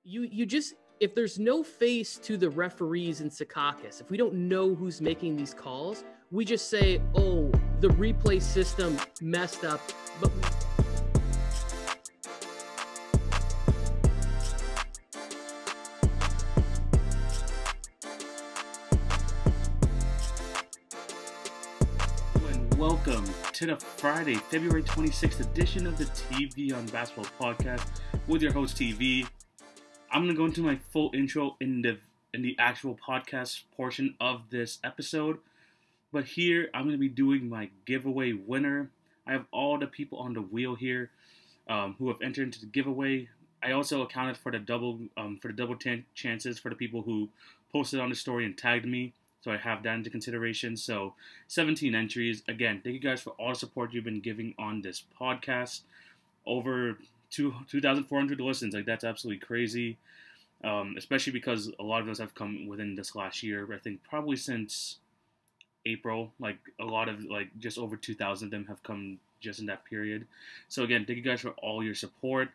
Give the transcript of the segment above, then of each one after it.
you just, if there's no face to the referees in Secaucus, if we don't know who's making these calls, we just say, oh, the replay system messed up. But welcome to the Friday, February 26th edition of the TVonBasketball podcast with your host TV. I'm going to go into my full intro in the actual podcast portion of this episode, but here I'm going to be doing my giveaway winner. I have all the people on the wheel here who have entered into the giveaway. I also accounted for the double chances for the people who posted on the story and tagged me. So I have that into consideration. So 17 entries. Again, thank you guys for all the support you've been giving on this podcast. Over 2,400 listens. Like, that's absolutely crazy. Especially because a lot of those have come within this last year. I think probably since April. Like, a lot of, like, just over 2,000 of them have come just in that period. So again, thank you guys for all your support.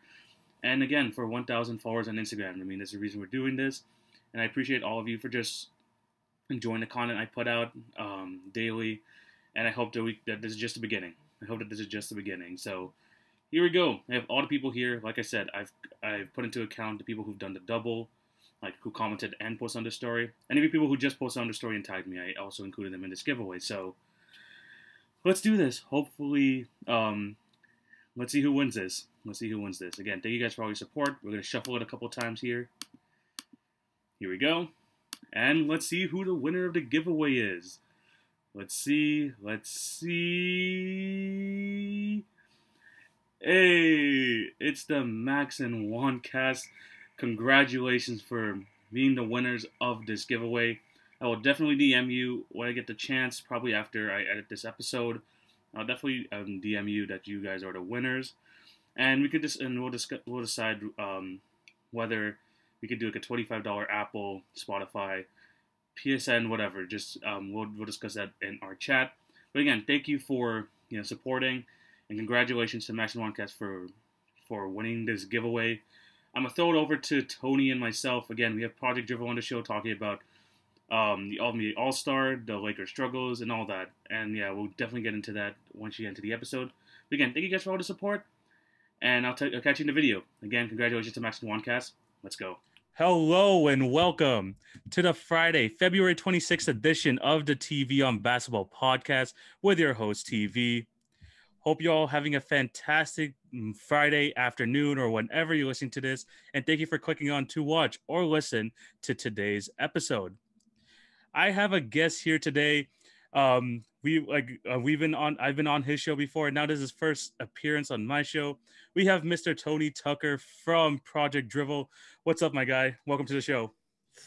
And again, for 1,000 followers on Instagram. I mean, that's the reason we're doing this. And I appreciate all of you for just enjoying the content I put out daily, and I hope that this is just the beginning. I hope that this is just the beginning. So here we go. I have all the people here. Like I said, I've put into account the people who've done the double, like who commented and posted on the story, and even people who just posted on the story and tagged me. I also included them in this giveaway. So let's do this. Hopefully, let's see who wins this. Again, thank you guys for all your support. We're gonna shuffle it a couple times here. Here we go. And let's see who the winner of the giveaway is. Let's see. Hey, it's the Max and Juan cast. Congratulations for being the winners of this giveaway. I will definitely DM you when I get the chance, probably after I edit this episode. I'll definitely DM you that you guys are the winners. And we'll decide whether we could do like a $25 Apple, Spotify, PSN, whatever. Just we'll discuss that in our chat. But again, thank you for supporting, and congratulations to Max and Juancast for winning this giveaway. I'm gonna throw it over to Tony and myself. Again, we have Project Drivel on the show talking about the NBA All-Star, the Lakers struggles, and all that. And yeah, we'll definitely get into that once you get into the episode. But again, thank you guys for all the support, and I'll catch you in the video. Again, congratulations to Max and Juancast. Let's go. Hello and welcome to the Friday, February 26th edition of the TVonBasketball podcast with your host, TV. Hope you're all having a fantastic Friday afternoon or whenever you're listening to this. And thank you for clicking on to watch or listen to today's episode. I have a guest here today. I've been on his show before, and now this is his first appearance on my show. We have Mr. Tony Tucker from Project Drivel. What's up, my guy? Welcome to the show.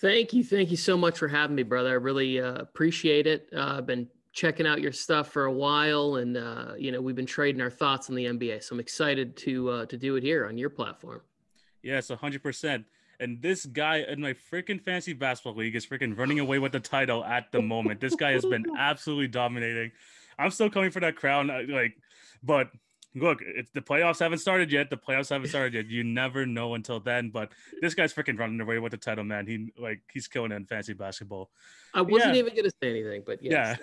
thank you so much for having me, brother. I really appreciate it. I've been checking out your stuff for a while, and we've been trading our thoughts on the NBA. So I'm excited to do it here on your platform. Yes, 100%. And this guy in my freaking fantasy basketball league is freaking running away with the title at the moment. This guy has been absolutely dominating. I'm still coming for that crown. But look, the playoffs haven't started yet. You never know until then. But this guy's freaking running away with the title, man. He's killing it in fantasy basketball. I wasn't even going to say anything, but yes.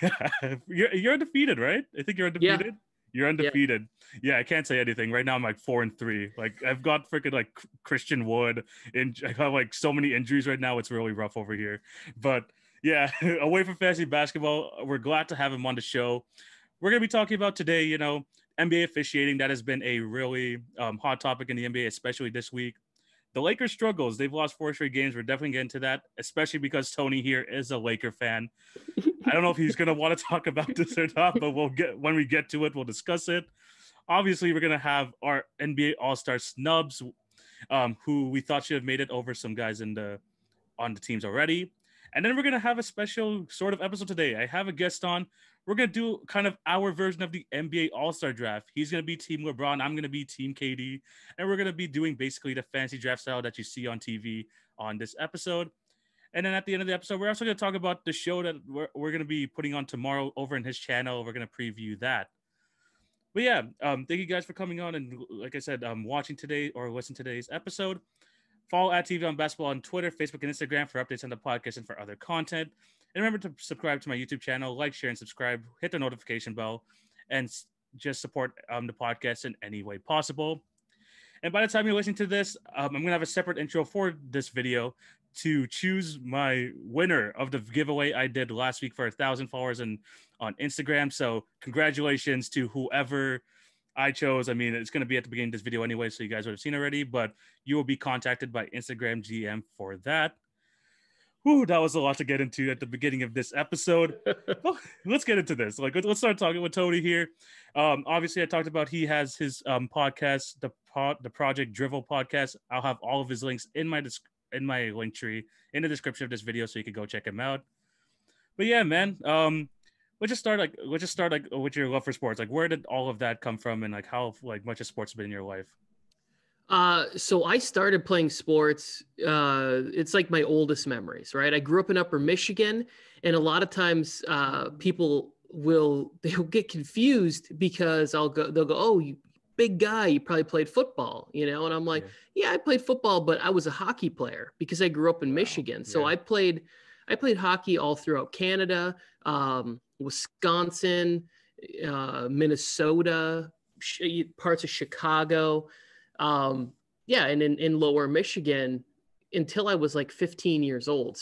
Yeah. You're undefeated, right? I think you're undefeated. Yeah. You're undefeated. Yeah, I can't say anything. Right now, I'm 4-3. I've got freaking Christian Wood, and I have so many injuries right now. It's really rough over here. But yeah, away from fantasy basketball, we're glad to have him on the show. We're gonna be talking about today, NBA officiating. That has been a really hot topic in the NBA, especially this week. The Lakers struggles. They've lost 4 straight games. We're definitely getting to that, especially because Tony here is a Laker fan. I don't know if he's going to want to talk about this or not, but when we get to it, we'll discuss it. Obviously, we're going to have our NBA All-Star snubs, who we thought should have made it over some guys on the teams already. And then we're going to have a special sort of episode today. I have a guest on. We're going to do kind of our version of the NBA All-Star draft. He's going to be Team LeBron. I'm going to be Team KD. And we're going to be doing basically the fantasy draft style that you see on TV on this episode. And then at the end of the episode, we're also going to talk about the show that we're going to be putting on tomorrow over in his channel. We're going to preview that. But yeah, thank you guys for coming on. And like I said, watching today or listening to today's episode. Follow at TVonBasketball on Twitter, Facebook, and Instagram for updates on the podcast and for other content. And remember to subscribe to my YouTube channel, like, share, and subscribe. Hit the notification bell, and just support the podcast in any way possible. And by the time you're listening to this, I'm going to have a separate intro for this video to choose my winner of the giveaway I did last week for 1,000 followers on Instagram. So congratulations to whoever I chose. I mean, it's going to be at the beginning of this video anyway, so you guys would have seen already, but you will be contacted by Instagram GM for that. Whew, that was a lot to get into at the beginning of this episode. Well, let's get into this. Let's start talking with Tony here. Obviously, I talked about he has his podcast, the Project Drivel Podcast. I'll have all of his links in my link tree in the description of this video, so you can go check him out. But yeah, man. Let's just start with your love for sports. Like, where did all of that come from, and like how much has sports been in your life? So I started playing sports. It's like my oldest memories, right? I grew up in Upper Michigan, and a lot of times people they'll get confused because they'll go, "Oh, you big guy, you probably played football," And I'm like, yeah, I played football, but I was a hockey player because I grew up in Michigan. So I played hockey all throughout Canada, Wisconsin, Minnesota, parts of Chicago. And in Lower Michigan until I was like 16 years old.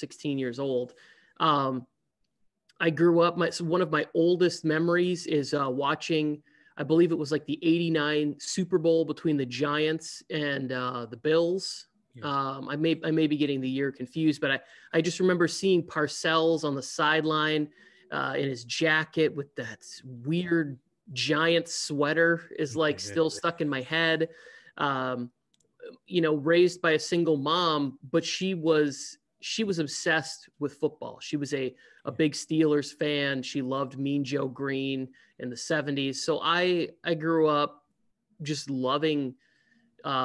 I grew up, one of my oldest memories is watching, I believe it was like the 89 Super Bowl between the Giants and the Bills. Yeah. I may be getting the year confused, but I just remember seeing Parcells on the sideline in his jacket with that weird giant sweater is like still stuck in my head. Raised by a single mom, but she was obsessed with football. She was a big Steelers fan. She loved Mean Joe Green in the 70s. So I grew up just loving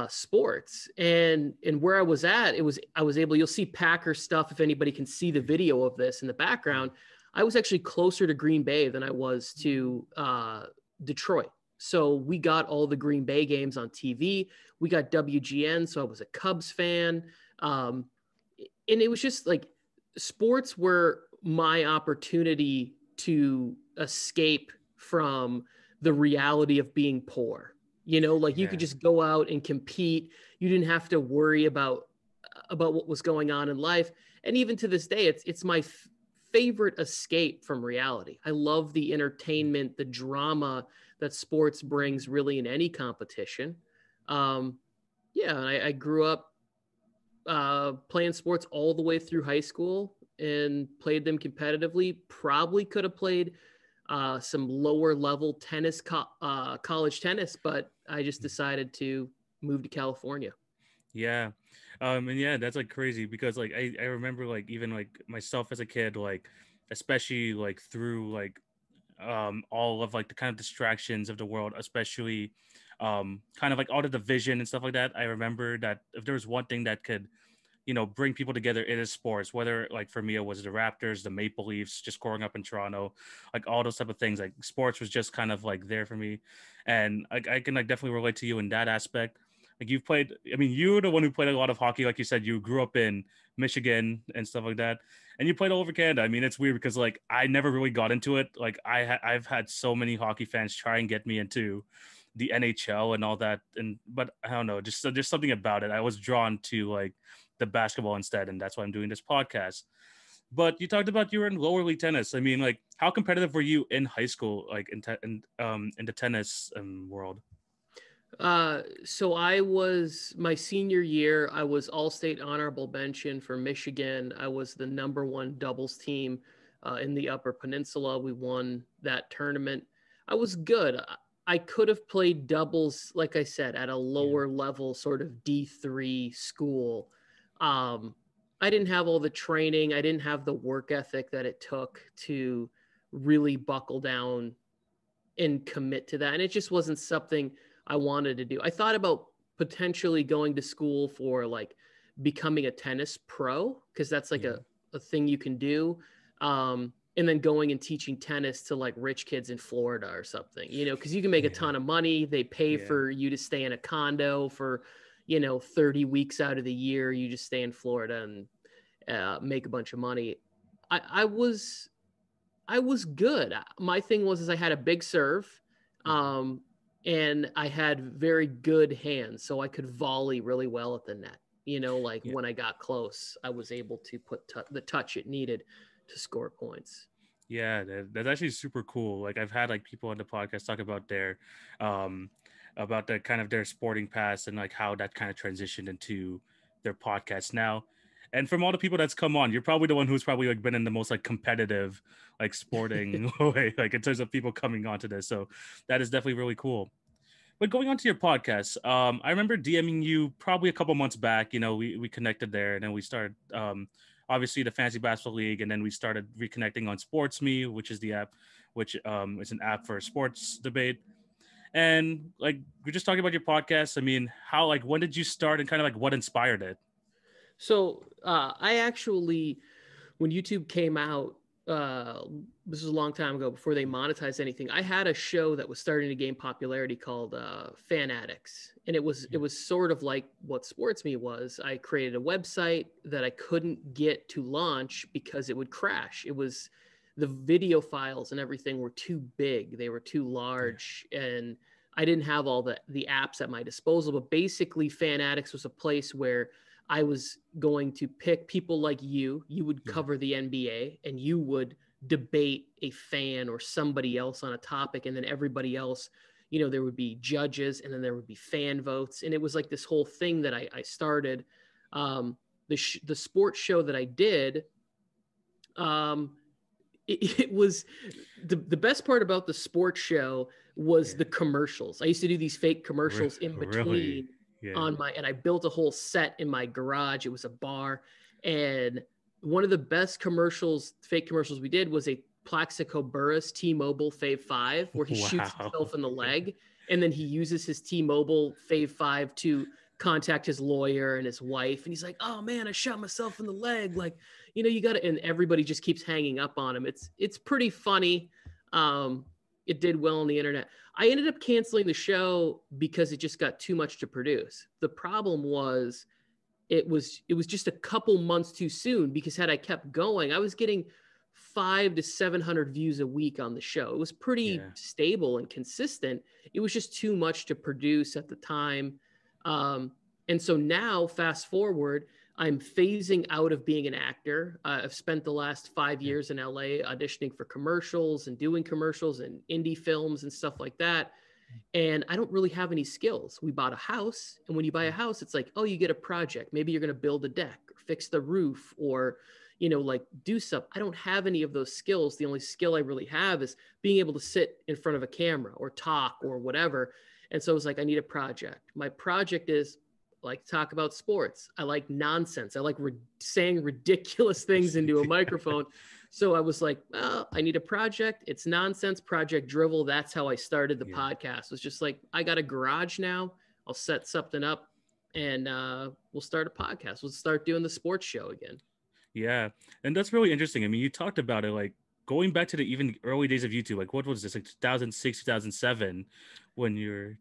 sports, and where I was at, you'll see Packer stuff. If anybody can see the video of this in the background, I was actually closer to Green Bay than I was to Detroit. So we got all the Green Bay games on TV. We got WGN. So I was a Cubs fan. And it was just like sports were my opportunity to escape from the reality of being poor. You could just go out and compete. You didn't have to worry about what was going on in life. And even to this day, it's my favorite escape from reality. I love the entertainment, the drama that sports brings really in any competition. And I grew up playing sports all the way through high school and played them competitively. Probably could have played some lower level tennis, college tennis, but I just decided to move to California. Yeah. And yeah, that's like crazy because like I remember like even like myself as a kid, like especially like through like all of like the kind of distractions of the world, especially kind of like all the division and stuff like that. I remember that if there was one thing that could bring people together, it is sports. Whether like for me it was the Raptors, the Maple Leafs, just growing up in Toronto, like all those type of things. Like sports was just kind of like there for me, and I can like definitely relate to you in that aspect. Like you've played, I mean, you're the one who played a lot of hockey. Like you said, you grew up in Michigan and stuff like that, and you played all over Canada. I mean, it's weird because like I never really got into it. Like I've had so many hockey fans try and get me into the NHL and all that, but I don't know, just there's something about it. I was drawn to like the basketball instead, and that's why I'm doing this podcast. But you talked about you were in lower league tennis. I mean, like how competitive were you in high school, like in the tennis world? So I was my senior year, I was all-state honorable mention for Michigan. I was the #1 doubles team in the Upper Peninsula. We won that tournament. I was good. I could have played doubles, like I said, at a lower level, sort of D3 school. I didn't have all the training. I didn't have the work ethic that it took to really buckle down and commit to that. And it just wasn't something I wanted to do. I thought about potentially going to school for like becoming a tennis pro, because that's like a thing you can do. And then going and teaching tennis to like rich kids in Florida or something, because you can make a ton of money. They pay for you to stay in a condo for, 30 weeks out of the year, you just stay in Florida and make a bunch of money. I was good. My thing was I had a big serve, and I had very good hands, so I could volley really well at the net. When I got close, I was able to put the touch it needed to score points. Yeah, that's actually super cool. Like I've had like people on the podcast talk about about the kind of their sporting past and like how that kind of transitioned into their podcast now. And from all the people that's come on, you're probably the one who's probably like been in the most like competitive, like sporting way, like in terms of people coming onto this. So that is definitely really cool. But going on to your podcast, I remember DMing you probably a couple months back. We connected there, and then we started obviously the Fantasy Basketball League, and then we started reconnecting on SportsMe, which is the app, which is an app for sports debate. And like we're just talking about your podcast. I mean, when did you start, and kind of like what inspired it? So I actually, when YouTube came out, this was a long time ago before they monetized anything, I had a show that was starting to gain popularity called Fan Addicts. And it was sort of like what SportsMe was. I created a website that I couldn't get to launch because it would crash. It was the video files and everything were too big. They were too large. And I didn't have all the apps at my disposal. But basically Fan Addicts was a place where I was going to pick people like you. You would cover the NBA and you would debate a fan or somebody else on a topic. And then everybody else, there would be judges and then there would be fan votes. And it was like this whole thing that I started. The sports show that I did, it was the best part about the sports show was the commercials. I used to do these fake commercials in between. Really? Yeah. And I built a whole set in my garage. It was a bar. And one of the best fake commercials we did was a Plaxico Burress T-Mobile Fave 5, where he shoots himself in the leg. And then he uses his T-Mobile Fave 5 to contact his lawyer and his wife. And he's like, oh man, I shot myself in the leg. Like, you got to, and everybody just keeps hanging up on him. It's pretty funny. It did well on the internet. I ended up canceling the show because it just got too much to produce. The problem was it was just a couple months too soon, because had I kept going, I was getting 500 to 700 views a week on the show. It was pretty stable and consistent. It was just too much to produce at the time. And so now, fast forward, I'm phasing out of being an actor. I've spent the last 5 years in LA auditioning for commercials and doing commercials and indie films and stuff like that. And I don't really have any skills. We bought a house. And when you buy a house, it's like, oh, you get a project. Maybe you're going to build a deck or fix the roof or, do stuff. I don't have any of those skills. The only skill I really have is being able to sit in front of a camera or talk or whatever. And so I was like, I need a project. My project is like talk about sports. I like nonsense. I like saying ridiculous things into a microphone. So I was like, well, I need a project. It's nonsense. Project Drivel. That's how I started the podcast. It was just like, I got a garage now. I'll set something up and we'll start a podcast. We'll start doing the sports show again. Yeah. And that's really interesting. I mean, you talked about it, like going back to the even early days of YouTube, like what was this, like 2006, 2007, when you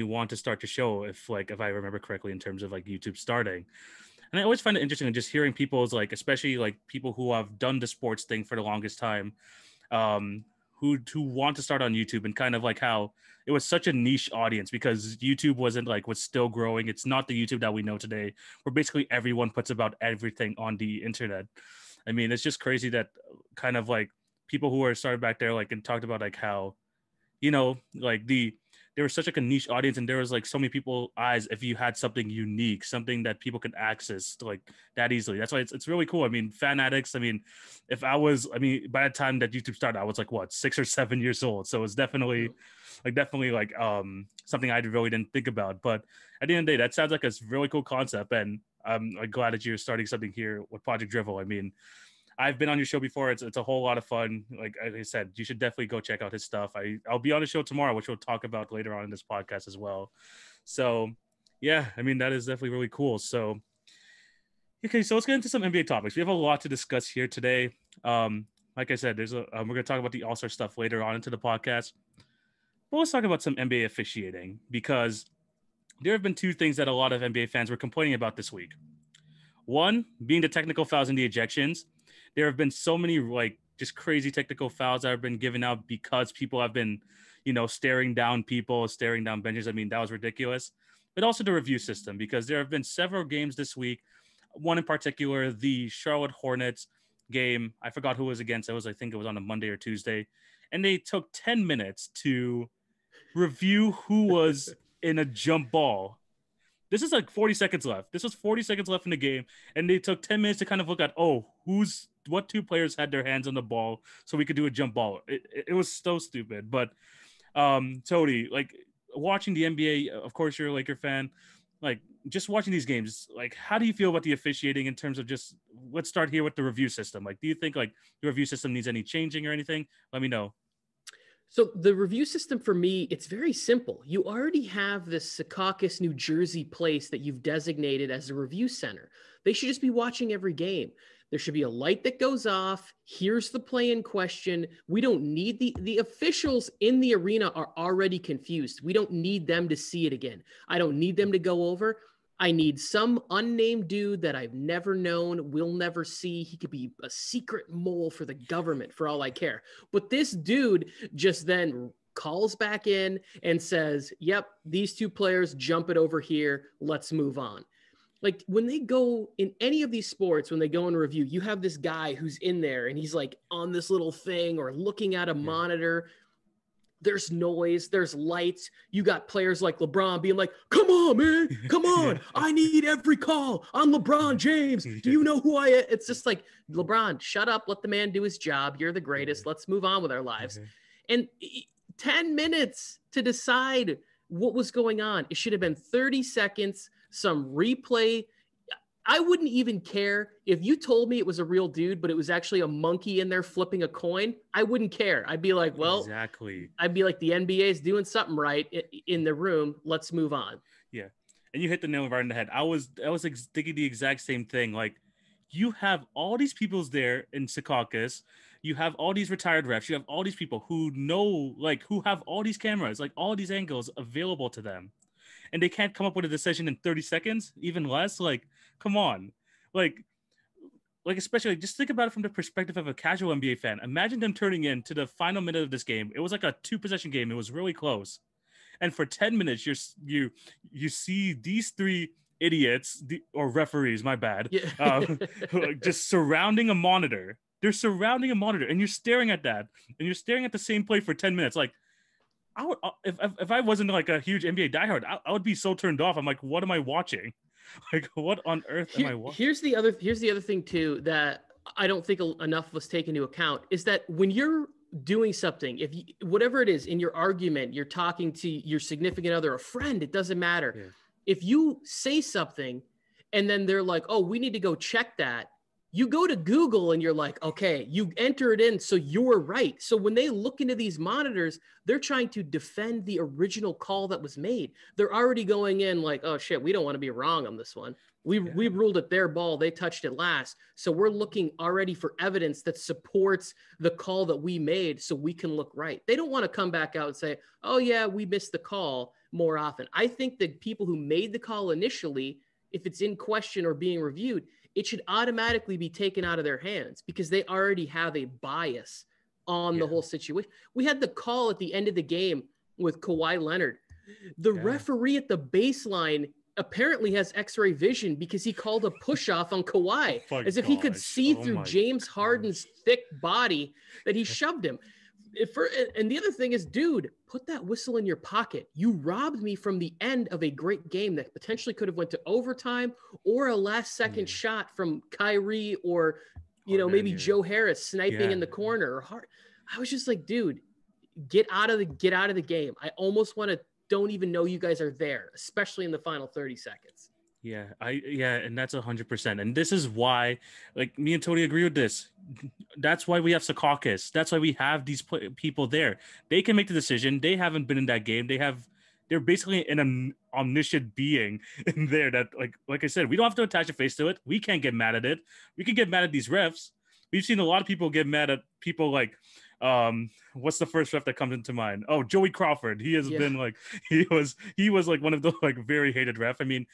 want to start the show, if I remember correctly, in terms of like YouTube starting. And I always find it interesting just hearing people's, like, especially like people who have done the sports thing for the longest time, who want to start on YouTube, and kind of like how it was such a niche audience because YouTube was still growing. It's not the YouTube that we know today, where basically everyone puts about everything on the internet. I mean, it's just crazy that kind of like people who are started back there, like, and talked about like how, there was such like a niche audience, and there was like so many people's eyes if you had something unique, something that people could access like that easily. That's why it's really cool. I mean, Fan Addicts, by the time that YouTube started, I was like, 6 or 7 years old. So it's definitely something I really didn't think about. But at the end of the day, that sounds like a really cool concept. And I'm glad that you're starting something here with Project Drivel. I mean, I've been on your show before. It's a whole lot of fun. Like I said, you should definitely go check out his stuff. I'll be on the show tomorrow, which we'll talk about later on in this podcast as well. So yeah, I mean, that is definitely really cool. So, okay, so let's get into some NBA topics. We have a lot to discuss here today. Like I said, we're going to talk about the All-Star stuff later on into the podcast. But let's talk about some NBA officiating, because there have been two things that a lot of NBA fans were complaining about this week. One, being the technical fouls and the ejections. There have been so many like just crazy technical fouls that have been given out because people have been, staring down people, staring down benches. I mean, that was ridiculous. But also the review system, because there have been several games this week. One in particular, the Charlotte Hornets game. I forgot who it was against. I think it was on a Monday or Tuesday. And they took 10 minutes to review who was in a jump ball. This is like 40 seconds left. This was 40 seconds left in the game. And they took 10 minutes to kind of look at, what two players had their hands on the ball so we could do a jump ball. It was so stupid. But Tony, like watching the NBA, of course you're a Laker fan, like just watching these games, like how do you feel about the officiating in terms of just, let's start here with the review system. Like, do you think like the review system needs any changing or anything? Let me know. So the review system for me, it's very simple. You already have this Secaucus, New Jersey place that you've designated as a review center. They should just be watching every game. There should be a light that goes off. Here's the play in question. We don't need the officials in the arena are already confused. We don't need them to see it again. I don't need them to go over. I need some unnamed dude that I've never known, will never see. He could be a secret mole for the government for all I care. But this dude just then calls back in and says, yep, these two players jump it over here. Let's move on. Like when they go in any of these sports, when they go in review, you have this guy who's in there and he's like on this little thing or looking at a monitor. There's noise, there's lights. You got players like LeBron being like, come on, man, come on. I need every call. I'm LeBron James. Do you know who I am? It's just like, LeBron, shut up. Let the man do his job. You're the greatest. Let's move on with our lives. And 10 minutes to decide what was going on. It should have been 30 seconds, some replay. I wouldn't even care if you told me it was a real dude, but it was actually a monkey in there flipping a coin. I wouldn't care. I'd be like, well, exactly. I'd be like, the NBA is doing something right in the room. Let's move on. Yeah. And you hit the nail right in the head. I was thinking the exact same thing. Like you have all these people's there in Secaucus. You have all these retired refs. You have all these people who know, like who have all these cameras, like all these angles available to them. And they can't come up with a decision in 30 seconds, even less. Like, come on. Like especially just think about it from the perspective of a casual NBA fan. Imagine them turning in to the final minute of this game. It was like a 2-possession game. It was really close. And for 10 minutes, you see these three idiots or referees, my bad, just surrounding a monitor. They're surrounding a monitor and you're staring at that and you're staring at the same play for 10 minutes. Like, I would, if I wasn't like a huge NBA diehard, I would be so turned off. I'm like, what am I watching? Like, what on earth am I watching? Here's the other thing too that I don't think enough was taken into account is that when you're doing something, if you, whatever it is in your argument, you're talking to your significant other, a friend, it doesn't matter. Yeah. If you say something and then they're like, oh, we need to go check that. You go to Google and you're like, okay, you enter it in, so you're right. So when they look into these monitors, they're trying to defend the original call that was made. They're already going in like, oh shit, we don't want to be wrong on this one. We ruled it their ball. They touched it last. So we're looking already for evidence that supports the call that we made so we can look right. They don't want to come back out and say, oh yeah, we missed the call more often. I think that people who made the call initially, if it's in question or being reviewed, it should automatically be taken out of their hands because they already have a bias on the whole situation. We had the call at the end of the game with Kawhi Leonard. The referee at the baseline apparently has X-ray vision because he called a push-off on Kawhi as if he could see through James Harden's thick body that he shoved him. And the other thing is, dude, put that whistle in your pocket. You robbed me from the end of a great game that potentially could have went to overtime or a last-second shot from Kyrie or, maybe Joe Harris sniping in the corner. Or Hart. I was just like, dude, get out of the game. I almost don't even know you guys are there, especially in the final 30 seconds. Yeah, and that's 100%. And this is why, like, me and Tony agree with this. That's why we have Secaucus. That's why we have these people there. They can make the decision. They haven't been in that game. They're basically an omniscient being in there that, like I said, we don't have to attach a face to it. We can't get mad at it. We can get mad at these refs. We've seen a lot of people get mad at people like What's the first ref that comes into mind? Oh, Joey Crawford. He has been like he was like one of the like very hated ref. I mean,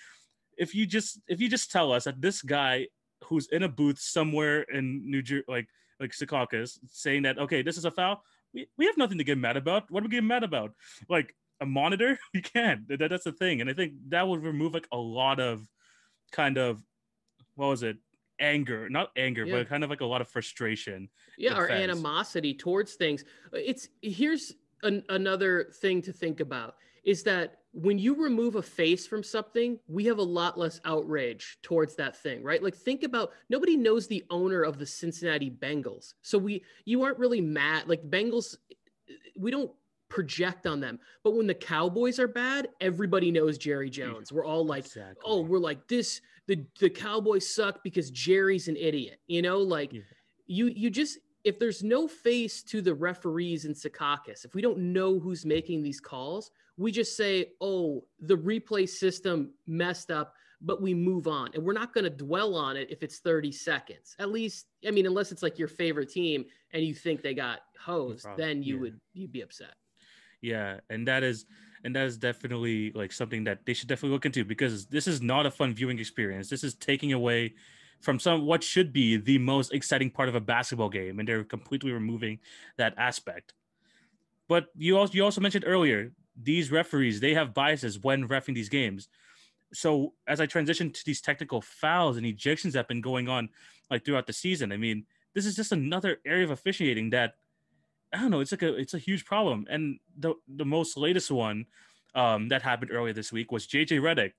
if you just tell us that this guy who's in a booth somewhere in New Jersey, like Secaucus, saying that, okay, this is a foul, we have nothing to get mad about. What are we getting mad about? Like a monitor? You can't. That's the thing. And I think that would remove like a lot of kind of, what was it? Not anger, but kind of like a lot of frustration. Yeah, or animosity towards things. Here's another thing to think about is that when you remove a face from something, we have a lot less outrage towards that thing, right? Like think about, nobody knows the owner of the Cincinnati Bengals. So you aren't really mad. Like Bengals, we don't project on them. But when the Cowboys are bad, everybody knows Jerry Jones. We're all like, oh, we're like this, the Cowboys suck because Jerry's an idiot. You know, like you just, if there's no face to the referees in Secaucus, if we don't know who's making these calls, we just say, oh, the replay system messed up, but we move on. And we're not going to dwell on it if it's 30 seconds. At least, I mean, unless it's like your favorite team and you think they got hosed, then you'd be upset. Yeah, and that is definitely like something that they should definitely look into, because this is not a fun viewing experience. This is taking away from what should be the most exciting part of a basketball game, and they're completely removing that aspect. But you also mentioned earlier, these referees, they have biases when reffing these games. So as I transition to these technical fouls and ejections that have been going on like throughout the season, I mean, this is just another area of officiating that, I don't know, it's a huge problem. And the most latest one that happened earlier this week was JJ Reddick.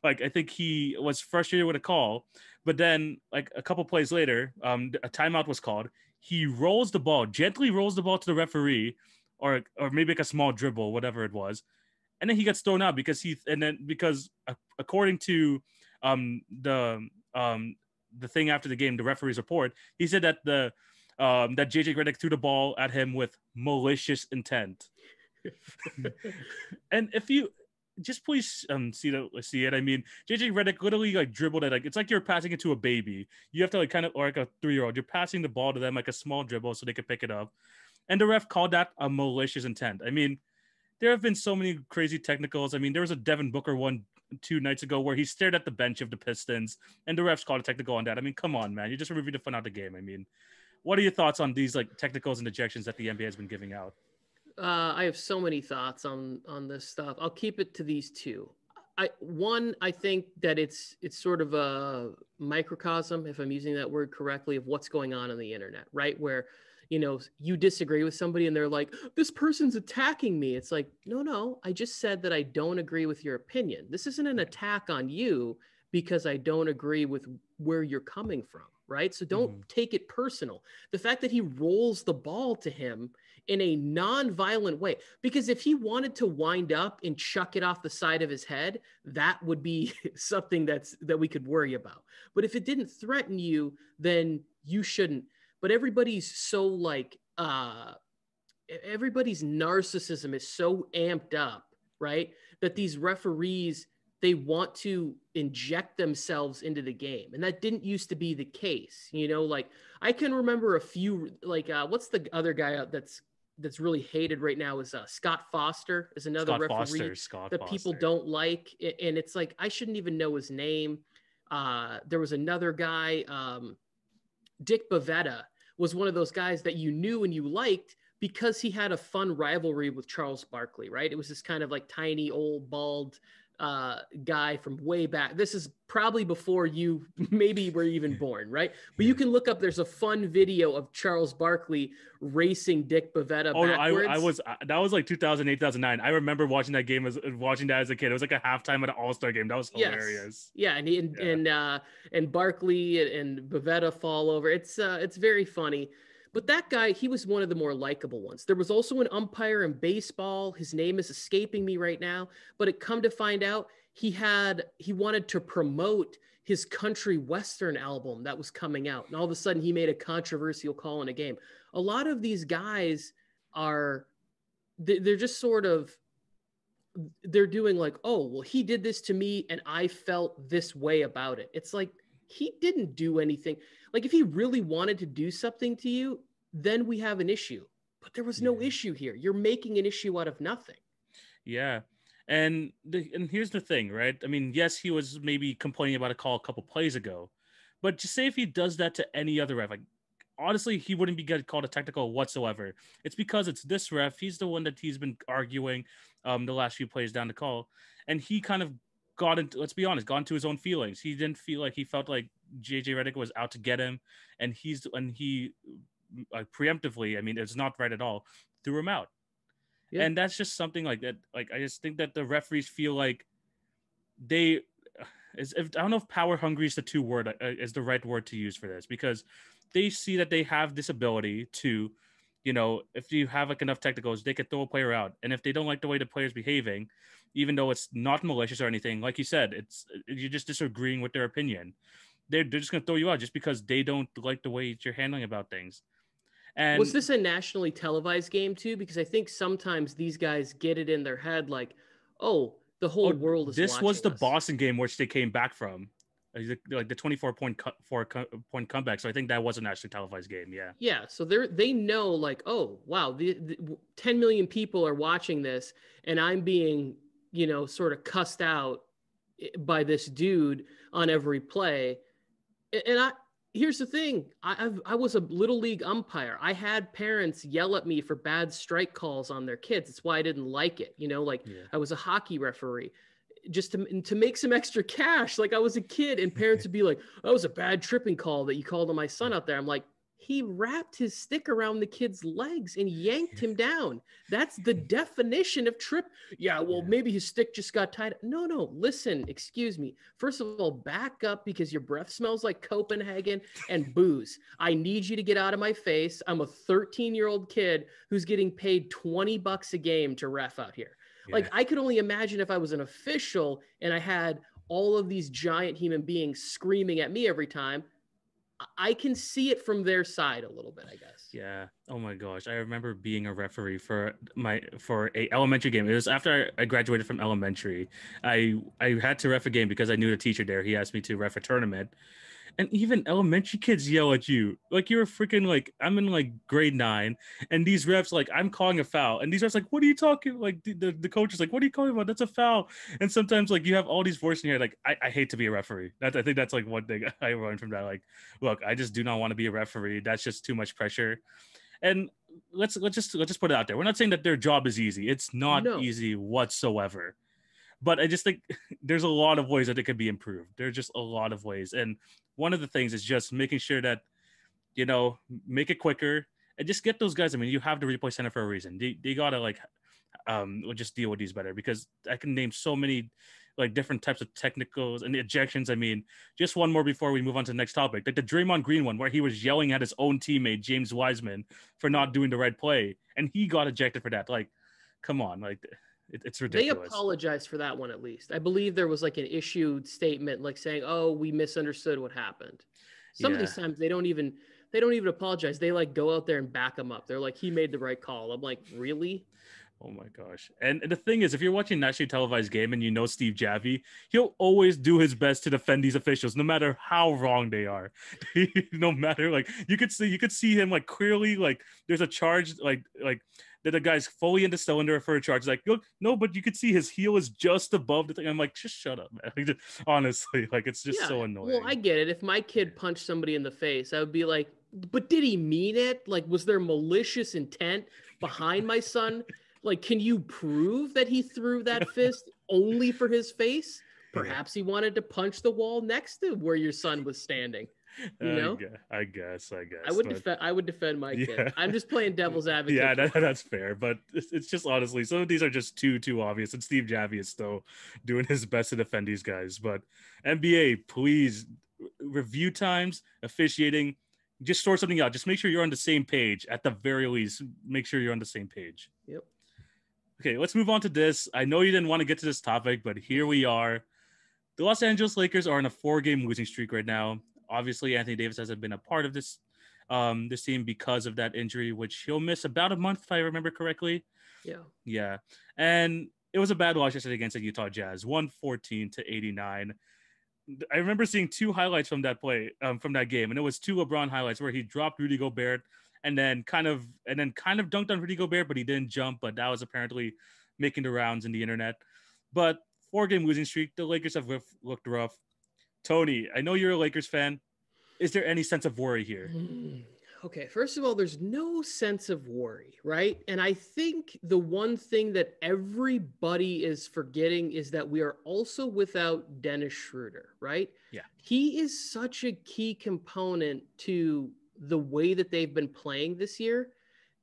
I think he was frustrated with a call, but then like a couple plays later, a timeout was called. He gently rolls the ball to the referee, or maybe like a small dribble, whatever it was, and then he gets thrown out because according to the thing after the game, the referee's report, he said that that JJ Reddick threw the ball at him with malicious intent. And if you just please see it. I mean, JJ Reddick literally like dribbled it. Like it's like you're passing it to a baby. You have to like kind of, or like a 3-year-old. You're passing the ball to them like a small dribble so they can pick it up. And the ref called that a malicious intent. I mean, there have been so many crazy technicals. I mean, there was a Devin Booker one 2 nights ago where he stared at the bench of the Pistons, and the refs called a technical on that. I mean, come on, man. You're just removing the fun out of the game. I mean, what are your thoughts on these like technicals and ejections that the NBA has been giving out? I have so many thoughts on this stuff. I'll keep it to these two. I think that it's sort of a microcosm, if I'm using that word correctly, of what's going on the internet, right? Where, you know, you disagree with somebody and they're like, this person's attacking me. It's like, no, I just said that I don't agree with your opinion. This isn't an attack on you because I don't agree with where you're coming from, right? So don't take it personal. The fact that he rolls the ball to him in a non-violent way, because if he wanted to wind up and chuck it off the side of his head, that would be something that we could worry about. But if it didn't threaten you, then you shouldn't. But everybody's so like, everybody's narcissism is so amped up, right? That these referees, they want to inject themselves into the game. And that didn't used to be the case. You know, like I can remember a few, like what's the other guy out that's really hated right now is Scott Foster is another referee that people don't like. And it's like, I shouldn't even know his name. There was another guy, Dick Bavetta was one of those guys that you knew and you liked because he had a fun rivalry with Charles Barkley, right? It was this kind of like tiny old bald guy from way back. This is probably before you maybe were even born, right? But you can look up, there's a fun video of Charles Barkley racing Dick Bavetta backwards. That was like 2008, 2009. I remember watching that as a kid. It was like a halftime at an All-Star game. That was hilarious. Yes. Yeah, and Barkley and Bavetta fall over. It's very funny. But that guy, he was one of the more likable ones. There was also an umpire in baseball. His name is escaping me right now, but it come to find out he wanted to promote his country Western album that was coming out. And all of a sudden he made a controversial call in a game. A lot of these guys they're just sort of, they're doing like, oh, well, he did this to me and I felt this way about it. It's like, he didn't do anything. Like if he really wanted to do something to you, then we have an issue. But there was no issue here. You're making an issue out of nothing. Yeah. And here's the thing, right? I mean, yes, he was maybe complaining about a call a couple plays ago, but just say if he does that to any other ref, like, honestly, he wouldn't be getting called a technical whatsoever. It's because it's this ref. He's the one that he's been arguing the last few plays down the call. And he kind of got into, let's be honest, got into his own feelings. He didn't feel like, he felt like JJ Reddick was out to get him. And he preemptively, I mean, it's not right at all, threw him out. Yeah. And that's just something like that. Like, I just think that the referees feel like I don't know if power hungry is the right word to use for this, because they see that they have this ability to, you know, if you have like enough technicals, they could throw a player out. And if they don't like the way the player's behaving, even though it's not malicious or anything, like you said, you're just disagreeing with their opinion. They're just going to throw you out just because they don't like the way you're handling about things. And was this a nationally televised game too? Because I think sometimes these guys get it in their head like, oh, the whole world is this watching was the us. Boston game which they came back from. Like the 24-point comeback. So I think that was a nationally televised game. Yeah. Yeah. So they know like, oh, wow, the 10 million people are watching this and I'm being, you know, sort of cussed out by this dude on every play. And here's the thing. I was a little league umpire. I had parents yell at me for bad strike calls on their kids. That's why I didn't like it. You know, like I was a hockey referee just to make some extra cash. Like I was a kid and parents would be like, that was a bad tripping call that you called on my son out there. I'm like, he wrapped his stick around the kid's legs and yanked him down. That's the definition of trip. Yeah, well, maybe his stick just got tied. No, listen, excuse me. First of all, back up because your breath smells like Copenhagen and booze. I need you to get out of my face. I'm a 13-year-old kid who's getting paid $20 a game to ref out here. Yeah. Like I could only imagine if I was an official and I had all of these giant human beings screaming at me every time. I can see it from their side a little bit, I guess. Yeah. Oh my gosh. I remember being a referee for a elementary game. It was after I graduated from elementary. I had to ref a game because I knew the teacher there. He asked me to ref a tournament. And even elementary kids yell at you. Like you're freaking like, I'm in like grade 9 and these refs, like I'm calling a foul. And these refs like, what are you talking? Like the coach is like, what are you calling about? That's a foul. And sometimes like you have all these voices in your head. Like, I hate to be a referee. I think that's like one thing I learned from that. Like, look, I just do not want to be a referee. That's just too much pressure. And let's just put it out there. We're not saying that their job is easy. It's not easy whatsoever. But I just think there's a lot of ways that it could be improved. There's just a lot of ways. And one of the things is just making sure that, you know, make it quicker and just get those guys. I mean, you have the replay center for a reason. They got to like, just deal with these better because I can name so many like different types of technicals and ejections. I mean, just one more before we move on to the next topic, like the Draymond Green one where he was yelling at his own teammate, James Wiseman, for not doing the right play. And he got ejected for that. Like, come on, like it's ridiculous. They apologized for that one at least. I believe there was like an issued statement like saying, "Oh, we misunderstood what happened." Some of these times they don't even apologize. They like go out there and back him up. They're like, "He made the right call." I'm like, "Really?" Oh my gosh. And the thing is, if you're watching a nationally televised game and you know Steve Javie, he'll always do his best to defend these officials, no matter how wrong they are. No matter, like, you could see him like clearly, like there's a charge, like that the guy's fully in the cylinder for a charge. Like, look, no, but you could see his heel is just above the thing. I'm like, just shut up, man. Like, just, honestly, like it's just so annoying. Well, I get it. If my kid punched somebody in the face, I would be like, but did he mean it? Like, was there malicious intent behind my son? Like, can you prove that he threw that fist only for his face? Perhaps he wanted to punch the wall next to where your son was standing. You know, I guess. I would defend my kid. I'm just playing devil's advocate. Yeah, that's fair. But it's just honestly, some of these are just too obvious. And Steve Javie is still doing his best to defend these guys. But NBA, please, review times, officiating, just sort something out. Just make sure you're on the same page. At the very least, make sure you're on the same page. Yep. Okay, let's move on to this. I know you didn't want to get to this topic, but here we are. The Los Angeles Lakers are on a 4-game losing streak right now. Obviously, Anthony Davis hasn't been a part of this team because of that injury, which he'll miss about a month, if I remember correctly. Yeah. And it was a bad loss yesterday against the Utah Jazz, 114-89. I remember seeing 2 highlights from that play, from that game, and it was 2 LeBron highlights where he dropped Rudy Gobert and then kind of dunked on Rudy Gobert, but he didn't jump. But that was apparently making the rounds in the internet. But 4-game losing streak, the Lakers have looked rough. Tony, I know you're a Lakers fan. Is there any sense of worry here? Okay, first of all, there's no sense of worry, right? And I think the one thing that everybody is forgetting is that we are also without Dennis Schroeder, right? Yeah. He is such a key component to the way that they've been playing this year.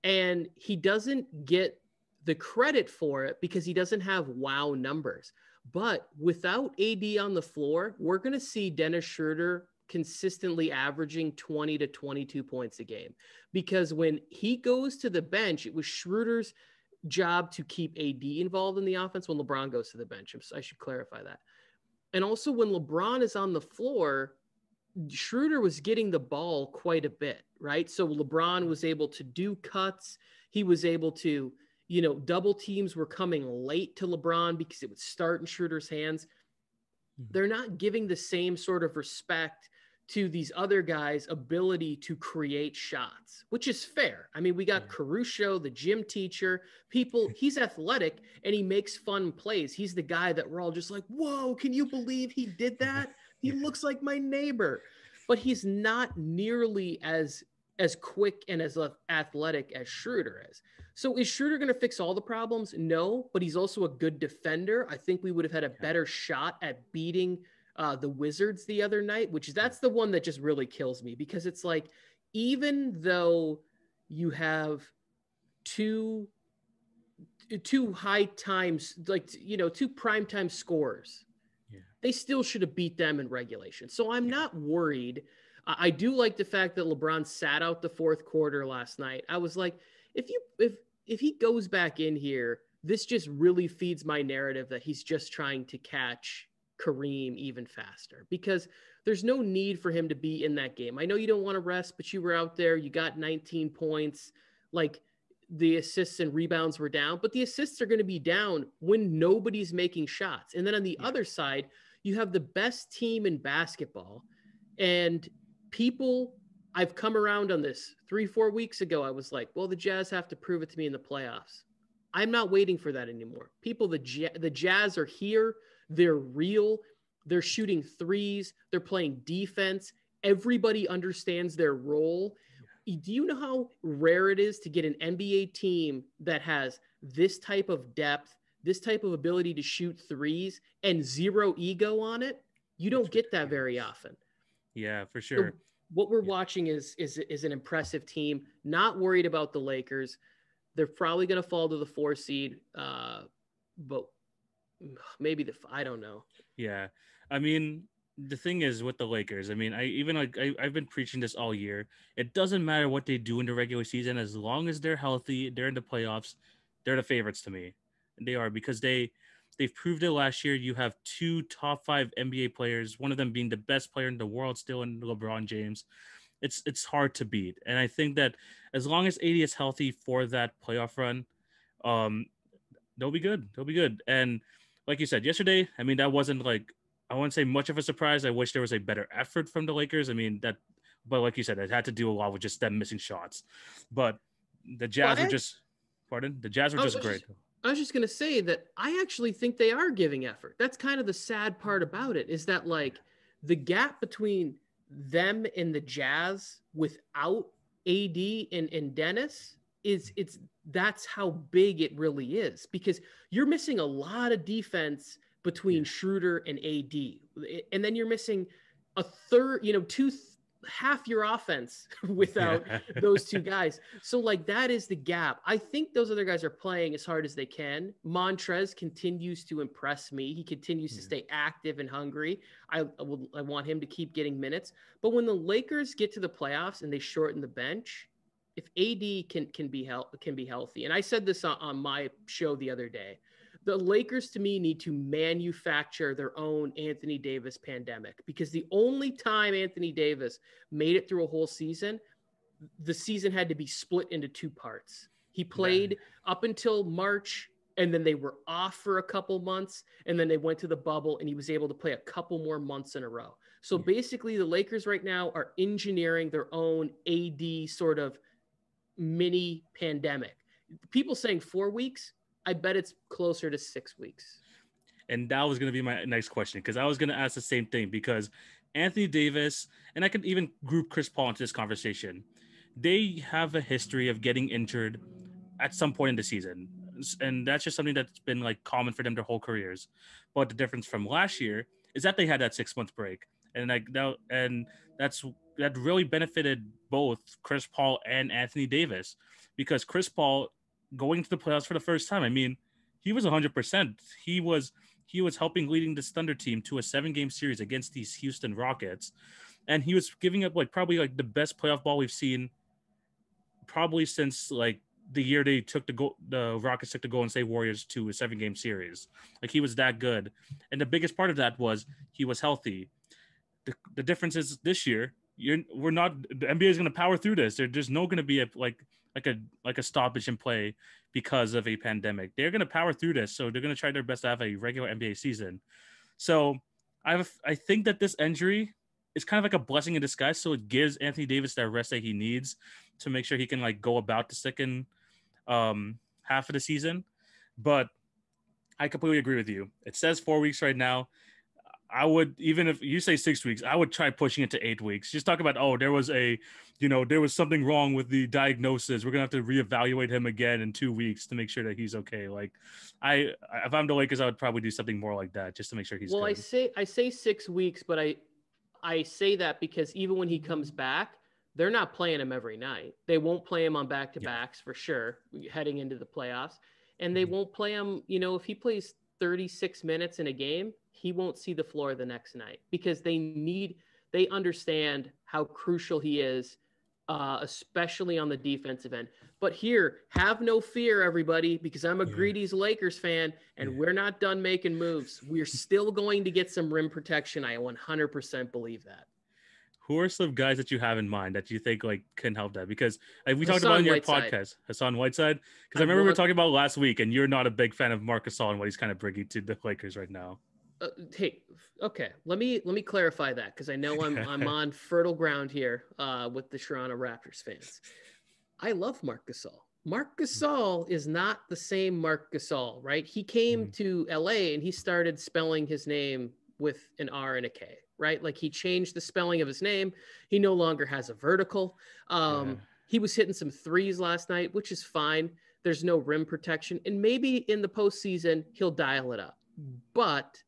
And he doesn't get the credit for it because he doesn't have wow numbers. But without AD on the floor, we're going to see Dennis Schroeder consistently averaging 20 to 22 points a game, because when he goes to the bench, it was Schroeder's job to keep AD involved in the offense when LeBron goes to the bench. I should clarify that. And also when LeBron is on the floor, Schroeder was getting the ball quite a bit, right? So LeBron was able to do cuts. He was able to, double teams were coming late to LeBron because it would start in Schroeder's hands. They're not giving the same sort of respect to these other guys' ability to create shots, which is fair. I mean, we got Caruso, the gym teacher, he's athletic and he makes fun plays. He's the guy that we're all just like, whoa, can you believe he did that? He looks like my neighbor, but he's not nearly as quick and as athletic as Schroeder is. So is Schroeder going to fix all the problems? No, but he's also a good defender. I think we would have had a better shot at beating the Wizards the other night, that's the one that just really kills me, because it's like, even though you have two high times, two primetime scorers, they still should have beat them in regulation. So I'm not worried. I do like the fact that LeBron sat out the fourth quarter last night. I was like, if he goes back in here, this just really feeds my narrative that he's just trying to catch Kareem even faster, because there's no need for him to be in that game. I know you don't want to rest, but you were out there, you got 19 points, like the assists and rebounds were down, but the assists are going to be down when nobody's making shots. And then on the other side, you have the best team in basketball, and I've come around on this 3-4 weeks ago. I was like, well, the Jazz have to prove it to me in the playoffs. I'm not waiting for that anymore. The Jazz are here. They're real. They're shooting threes. They're playing defense. Everybody understands their role. Do you know how rare it is to get an NBA team that has this type of depth, this type of ability to shoot threes, and zero ego on it? You don't get that very often. Yeah, for sure. So what we're watching is an impressive team. Not worried about the Lakers. They're probably going to fall to the 4 seed, but maybe I don't know. Yeah. I mean, the thing is with the Lakers, I mean, I've been preaching this all year. It doesn't matter what they do in the regular season. As long as they're healthy, they're in the playoffs, they're the favorites to me. And they are, because they've proved it last year. You have 2 top 5 NBA players, one of them being the best player in the world still in LeBron James. It's hard to beat. And I think that as long as AD is healthy for that playoff run, they'll be good. They'll be good. And like you said yesterday, I mean, that wasn't like, I wouldn't say much of a surprise. I wish there was a better effort from the Lakers. I mean, but like you said, it had to do a lot with just them missing shots. But the Jazz were just, the Jazz were just great. I was just going to say that I actually think they are giving effort. That's kind of the sad part about it, is that like the gap between them and the Jazz without AD and Dennis that's how big it really is, because you're missing a lot of defense between Schroeder and AD. And then you're missing a third, half your offense without those two guys. So like that is the gap. I think those other guys are playing as hard as they can. Montrez continues to impress me. He continues to stay active and hungry. I want him to keep getting minutes. But when the Lakers get to the playoffs and they shorten the bench, if AD can be healthy, and I said this on my show the other day, the Lakers to me need to manufacture their own Anthony Davis pandemic, because the only time Anthony Davis made it through a whole season, the season had to be split into 2 parts. He played up until March, and then they were off for a couple months, and then they went to the bubble, and he was able to play a couple more months in a row. So basically the Lakers right now are engineering their own AD sort of mini pandemic. People saying 4 weeks, I bet it's closer to 6 weeks. And that was going to be my next question, because I was going to ask the same thing, because Anthony Davis, and I could even group Chris Paul into this conversation, they have a history of getting injured at some point in the season. And that's just something that's been like common for them their whole careers. But the difference from last year is that they had that 6-month break. And that really benefited both Chris Paul and Anthony Davis, because Chris Paul going to the playoffs for the first time, I mean, he was 100%. He was helping leading this Thunder team to a 7-game series against these Houston Rockets. And he was giving up probably the best playoff ball we've seen probably since the year the Rockets took the Golden State Warriors to a 7-game series. He was that good. And the biggest part of that was he was healthy. The difference is this year, the NBA is going to power through this. There's no going to be a stoppage in play because of a pandemic. They're going to power through this. So they're going to try their best to have a regular NBA season. So I think that this injury is kind of like a blessing in disguise. So it gives Anthony Davis that rest that he needs to make sure he can go about the second half of the season. But I completely agree with you. It says 4 weeks right now. I would, even if you say 6 weeks, I would try pushing it to 8 weeks. Just talk about, there was something wrong with the diagnosis. We're going to have to reevaluate him again in 2 weeks to make sure that he's okay. If I'm the Lakers, I would probably do something more like that just to make sure he's good. I say 6 weeks, but I say that because even when he comes back, they're not playing him every night. They won't play him on back-to-backs for sure heading into the playoffs. And they won't play him, if he plays 36 minutes in a game, he won't see the floor the next night because they understand how crucial he is, especially on the defensive end. But here, have no fear, everybody, because I'm a greedy Lakers fan, and we're not done making moves. We're still going to get some rim protection. I 100% believe that. Who are some guys that you have in mind that you think can help that? Because we talked about in your podcast, Hassan Whiteside. Because I remember we were talking about last week, and you're not a big fan of Marc Gasol and what he's kind of bringing to the Lakers right now. Hey, okay. Let me clarify that, because I know I'm on fertile ground here with the Toronto Raptors fans. I love Marc Gasol. Marc Gasol is not the same Marc Gasol, right? He came to LA and he started spelling his name with an R and a K, right? He changed the spelling of his name. He no longer has a vertical. He was hitting some threes last night, which is fine. There's no rim protection. And maybe in the postseason, he'll dial it up. But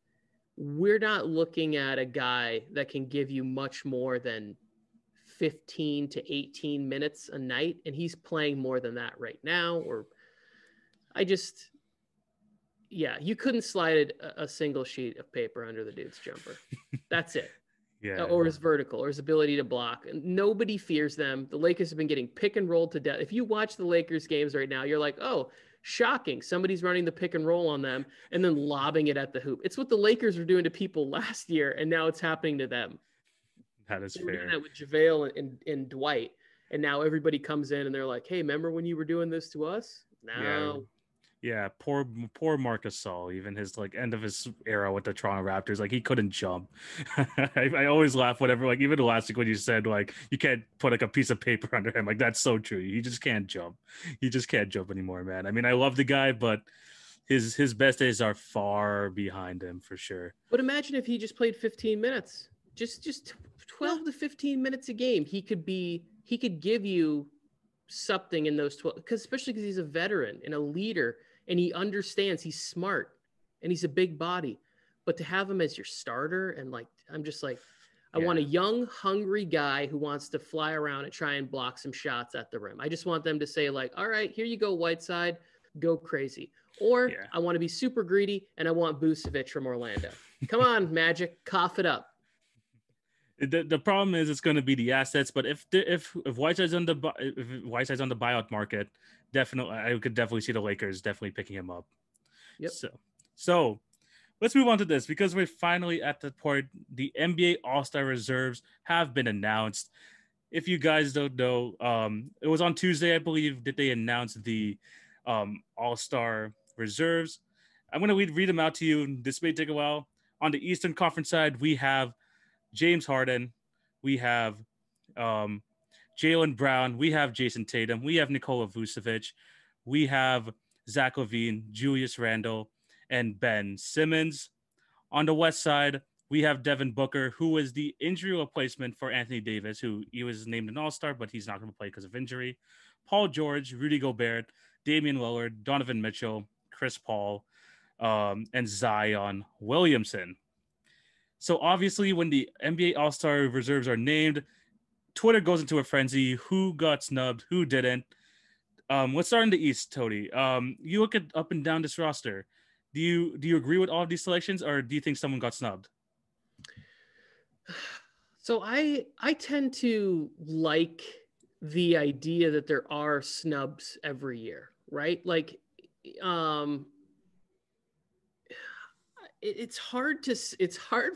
we're not looking at a guy that can give you much more than 15 to 18 minutes a night. And he's playing more than that right now. You couldn't slide a single sheet of paper under the dude's jumper. That's it. Or his vertical, or his ability to block. And nobody fears them. The Lakers have been getting pick and rolled to death. If you watch the Lakers games right now, you're like, oh, shocking. Somebody's running the pick and roll on them and then lobbing it at the hoop. It's what the Lakers were doing to people last year, and now it's happening to them. That is fair. Doing that with JaVale and Dwight. And now everybody comes in and they're like, hey, remember when you were doing this to us? No. Yeah, poor Marc Gasol, even his end of his era with the Toronto Raptors, he couldn't jump. I always laugh whenever even last week when you said you can't put a piece of paper under him, that's so true. He just can't jump. He just can't jump anymore, man. I mean, I love the guy, but his best days are far behind him for sure. But imagine if he just played 15 minutes, just 12 to 15 minutes a game. He could give you something in those 12, especially because he's a veteran and a leader. And he understands, he's smart, and he's a big body. But to have him as your starter, and I'm just I want a young, hungry guy who wants to fly around and try and block some shots at the rim. I just want them to say all right, here you go, Whiteside, go crazy. Or I want to be super greedy, and I want Vucevic from Orlando. Come on, Magic, cough it up. The problem is it's going to be the assets, but if Whiteside's on the buyout market, I could definitely see the Lakers definitely picking him up. Yep. So let's move on to this, because we're finally at the point. The NBA All-Star reserves have been announced. If you guys don't know, it was on Tuesday, I believe, that they announced the All-Star reserves. I'm going to read them out to you. This may take a while. On the Eastern Conference side, we have James Harden, we have Jaylen Brown, we have Jason Tatum, we have Nikola Vucevic, we have Zach LaVine, Julius Randle, and Ben Simmons. On the West side, we have Devin Booker, who is the injury replacement for Anthony Davis, who he was named an All-Star, but he's not going to play because of injury. Paul George, Rudy Gobert, Damian Lillard, Donovan Mitchell, Chris Paul, and Zion Williamson. So obviously, when the NBA All-Star reserves are named, Twitter goes into a frenzy. Who got snubbed? Who didn't? Let's start in the East, Tony. You look at up and down this roster. Do you agree with all of these selections, or do you think someone got snubbed? So I tend to like the idea that there are snubs every year, right? Like, it's hard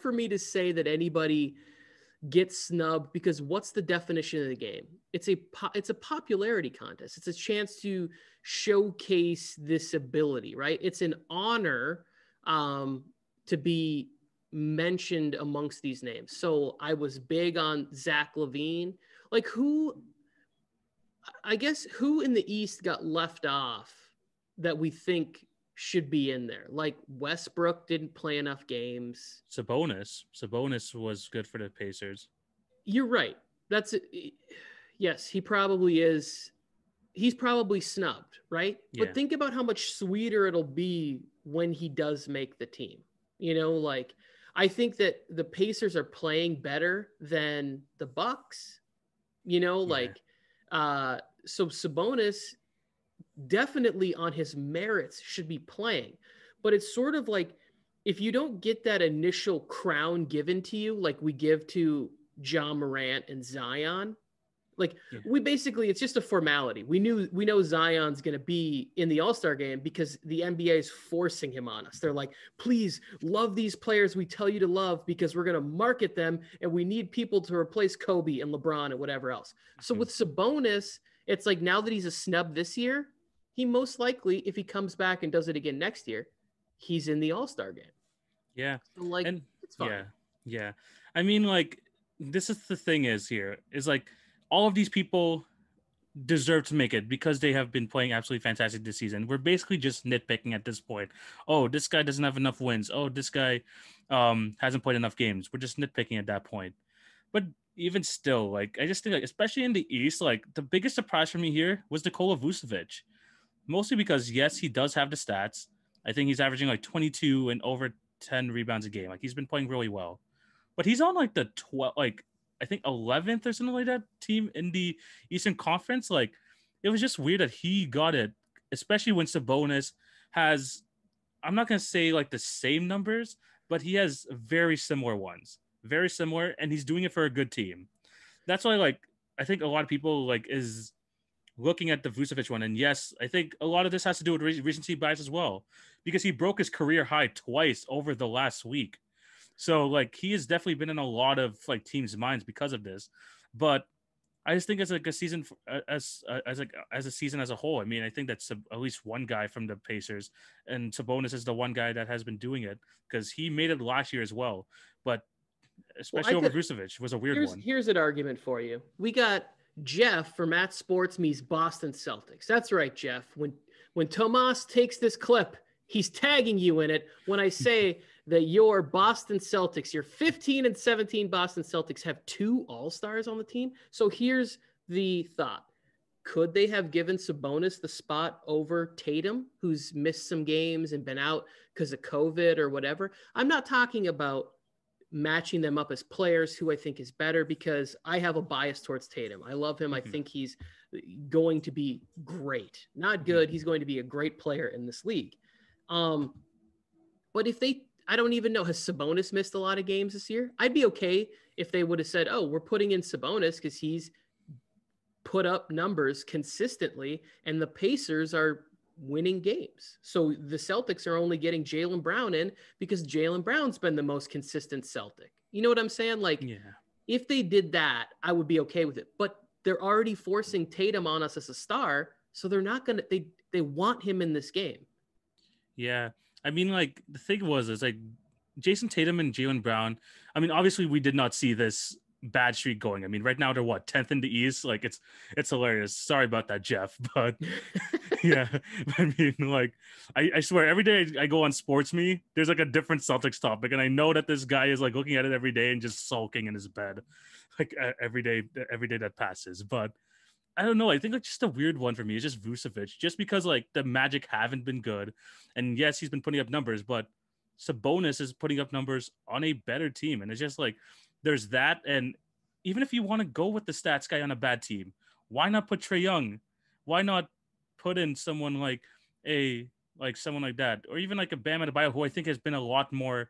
for me to say that anybody gets snubbed, because what's the definition of the game? It's a popularity contest. It's a chance to showcase this ability, right? It's an honor to be mentioned amongst these names. So I was big on Zach LaVine. Like, who in the East got left off that we think should be in there? Like, Westbrook didn't play enough games. Sabonis was good for the Pacers. You're right. That's it. Yes, he probably is. He's probably snubbed, right? Yeah. But think about how much sweeter it'll be when he does make the team. You know, like, I think that the Pacers are playing better than the Bucks, you know, like, so Sabonis definitely on his merits should be playing, but it's sort of like, if you don't get that initial crown given to you, like we give to Ja Morant and Zion, like we basically, it's just a formality. We know Zion's going to be in the All-Star game because the NBA is forcing him on us. They're like, please love these players we tell you to love, because we're going to market them and we need people to replace Kobe and LeBron and whatever else. So with Sabonis, it's like, now that he's a snub this year, he most likely, if he comes back and does it again next year, he's in the All-Star game. Yeah. So like, and it's fine. Yeah. I mean, like, this is the thing is like, all of these people deserve to make it because they have been playing absolutely fantastic this season. We're basically just nitpicking at this point. Oh, this guy doesn't have enough wins. Oh, this guy hasn't played enough games. We're just nitpicking at that point. But even still, like, I just think, like, especially in the East, like, the biggest surprise for me here was Nikola Vucevic. Mostly because, yes, he does have the stats. I think he's averaging like 22 and over 10 rebounds a game. Like, he's been playing really well. But he's on like the 12, like, I think 11th or something like that team in the Eastern Conference. Like, it was just weird that he got it, especially when Sabonis has, I'm not going to say like the same numbers, but he has very similar ones. Very similar, and he's doing it for a good team. That's why, like, I think a lot of people, like, is looking at the Vucevic one. And yes, I think a lot of this has to do with recency bias as well, because he broke his career high twice over the last week. So, like, he has definitely been in a lot of, like, teams' minds because of this. But I just think as like a season, as a season as a whole, I mean, I think that's at least one guy from the Pacers, and Sabonis is the one guy that has been doing it, because he made it last year as well. But especially over Vucevic was a weird one. Here's an argument for you. We got Jeff from @SportsMe's Boston Celtics. That's right, Jeff. When Tomas takes this clip, he's tagging you in it when I say that your Boston Celtics, your 15-17 Boston Celtics, have 2 All-Stars on the team. So here's the thought. Could they have given Sabonis the spot over Tatum, who's missed some games and been out because of COVID or whatever? I'm not talking about matching them up as players, who I think is better, because I have a bias towards Tatum. I love him. I think he's going to be great. Not good. He's going to be a great player in this league. But if I don't even know, has Sabonis missed a lot of games this year? I'd be okay if they would have said, oh, we're putting in Sabonis because he's put up numbers consistently and the Pacers are winning games. So the Celtics are only getting Jaylen Brown in because Jaylen Brown's been the most consistent Celtic. You know what I'm saying? Like, if they did that, I would be okay with it. But they're already forcing Tatum on us as a star, so they're not going to – they want him in this game. Yeah. I mean, the thing is like Jason Tatum and Jaylen Brown, I mean, obviously we did not see this bad streak going. I mean, right now they're what, 10th in the East? Like it's hilarious. Sorry about that, Jeff, but yeah, I mean, like I swear every day I go on Sports Me, there's like a different Celtics topic, and I know that this guy is like looking at it every day and just sulking in his bed, like every day that passes. But I don't know. I think like just a weird one for me is just Vucevic, just because like the Magic haven't been good, and yes, he's been putting up numbers, but Sabonis is putting up numbers on a better team, and it's just like there's that. And even if you want to go with the stats guy on a bad team, why not put Trae Young? Why not put in someone like someone like that, or even like a Bam Adebayo, who I think has been a lot more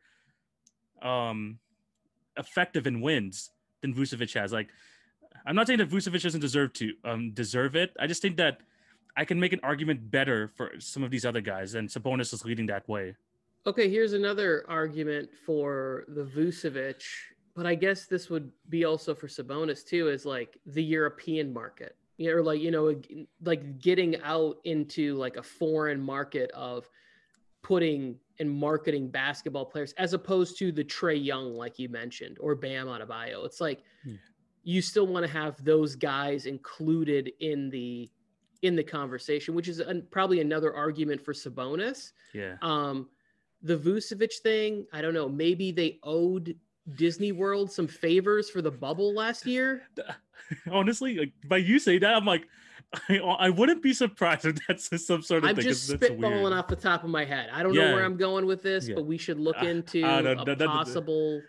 effective in wins than Vucevic has. Like, I'm not saying that Vucevic doesn't deserve it. I just think that I can make an argument better for some of these other guys, and Sabonis is leading that way. Okay, here's another argument for the Vucevic, but I guess this would be also for Sabonis too, is like the European market. Or like, like getting out into like a foreign market of putting and marketing basketball players, as opposed to the Trae Young, like you mentioned, or Bam Adebayo. It's like you still want to have those guys included in the conversation, which is probably another argument for Sabonis. Yeah. The Vucevic thing, I don't know. Maybe they owed Disney World some favors for the bubble last year. Honestly, like by you say that, I'm like, I wouldn't be surprised if that's some sort of I'm thing. just spitballing off the top of my head. I don't know where I'm going with this, but we should look into a possible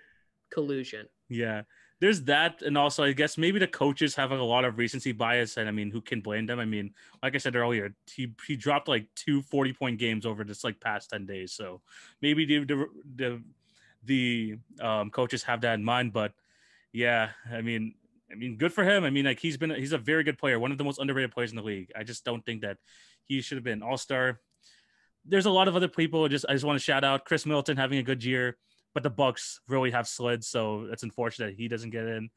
collusion. Yeah, there's that. And also, I guess maybe the coaches have a lot of recency bias. And I mean, who can blame them? I mean, like I said earlier, he dropped like 2 40-point games over this like past 10 days. So maybe the coaches have that in mind. But yeah, I mean, good for him. I mean, like he's a very good player, one of the most underrated players in the league. I just don't think that he should have been All-Star. There's a lot of other people. I just want to shout out Chris Middleton having a good year, but the Bucks really have slid, so it's unfortunate he doesn't get in.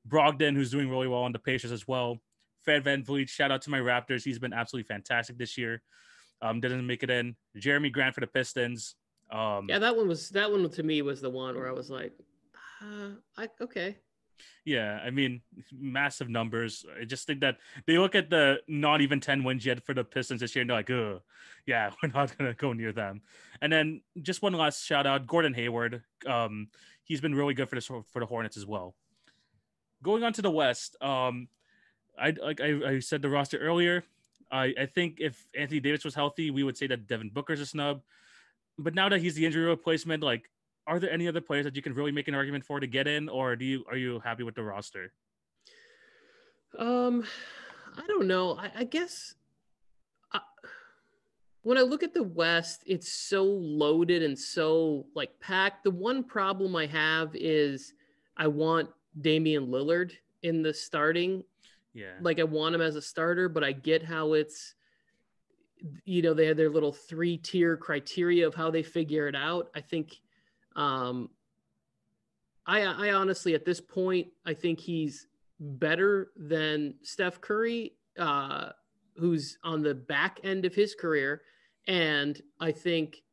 Brogdon, who's doing really well on the Pacers as well. Fred VanVleet, shout out to my Raptors. He's been absolutely fantastic this year. Didn't make it in. Jeremy Grant for the Pistons. That one to me was the one where I was like, okay. Yeah, I mean, massive numbers. I just think that they look at the not even 10 wins yet for the Pistons this year, and they're like, ugh, yeah, we're not going to go near them. And then just one last shout out, Gordon Hayward. He's been really good for the Hornets as well. Going on to the West, I said the roster earlier. I think if Anthony Davis was healthy, we would say that Devin Booker's a snub. But now that he's the injury replacement, like, are there any other players that you can really make an argument for to get in, or are you happy with the roster? I don't know. I guess when I look at the West, it's so loaded and so like packed. The one problem I have is I want Damian Lillard in the starting. Yeah. Like I want him as a starter, but I get how it's, they have their little 3-tier criteria of how they figure it out. I think, I honestly, at this point, I think he's better than Steph Curry, who's on the back end of his career. And I think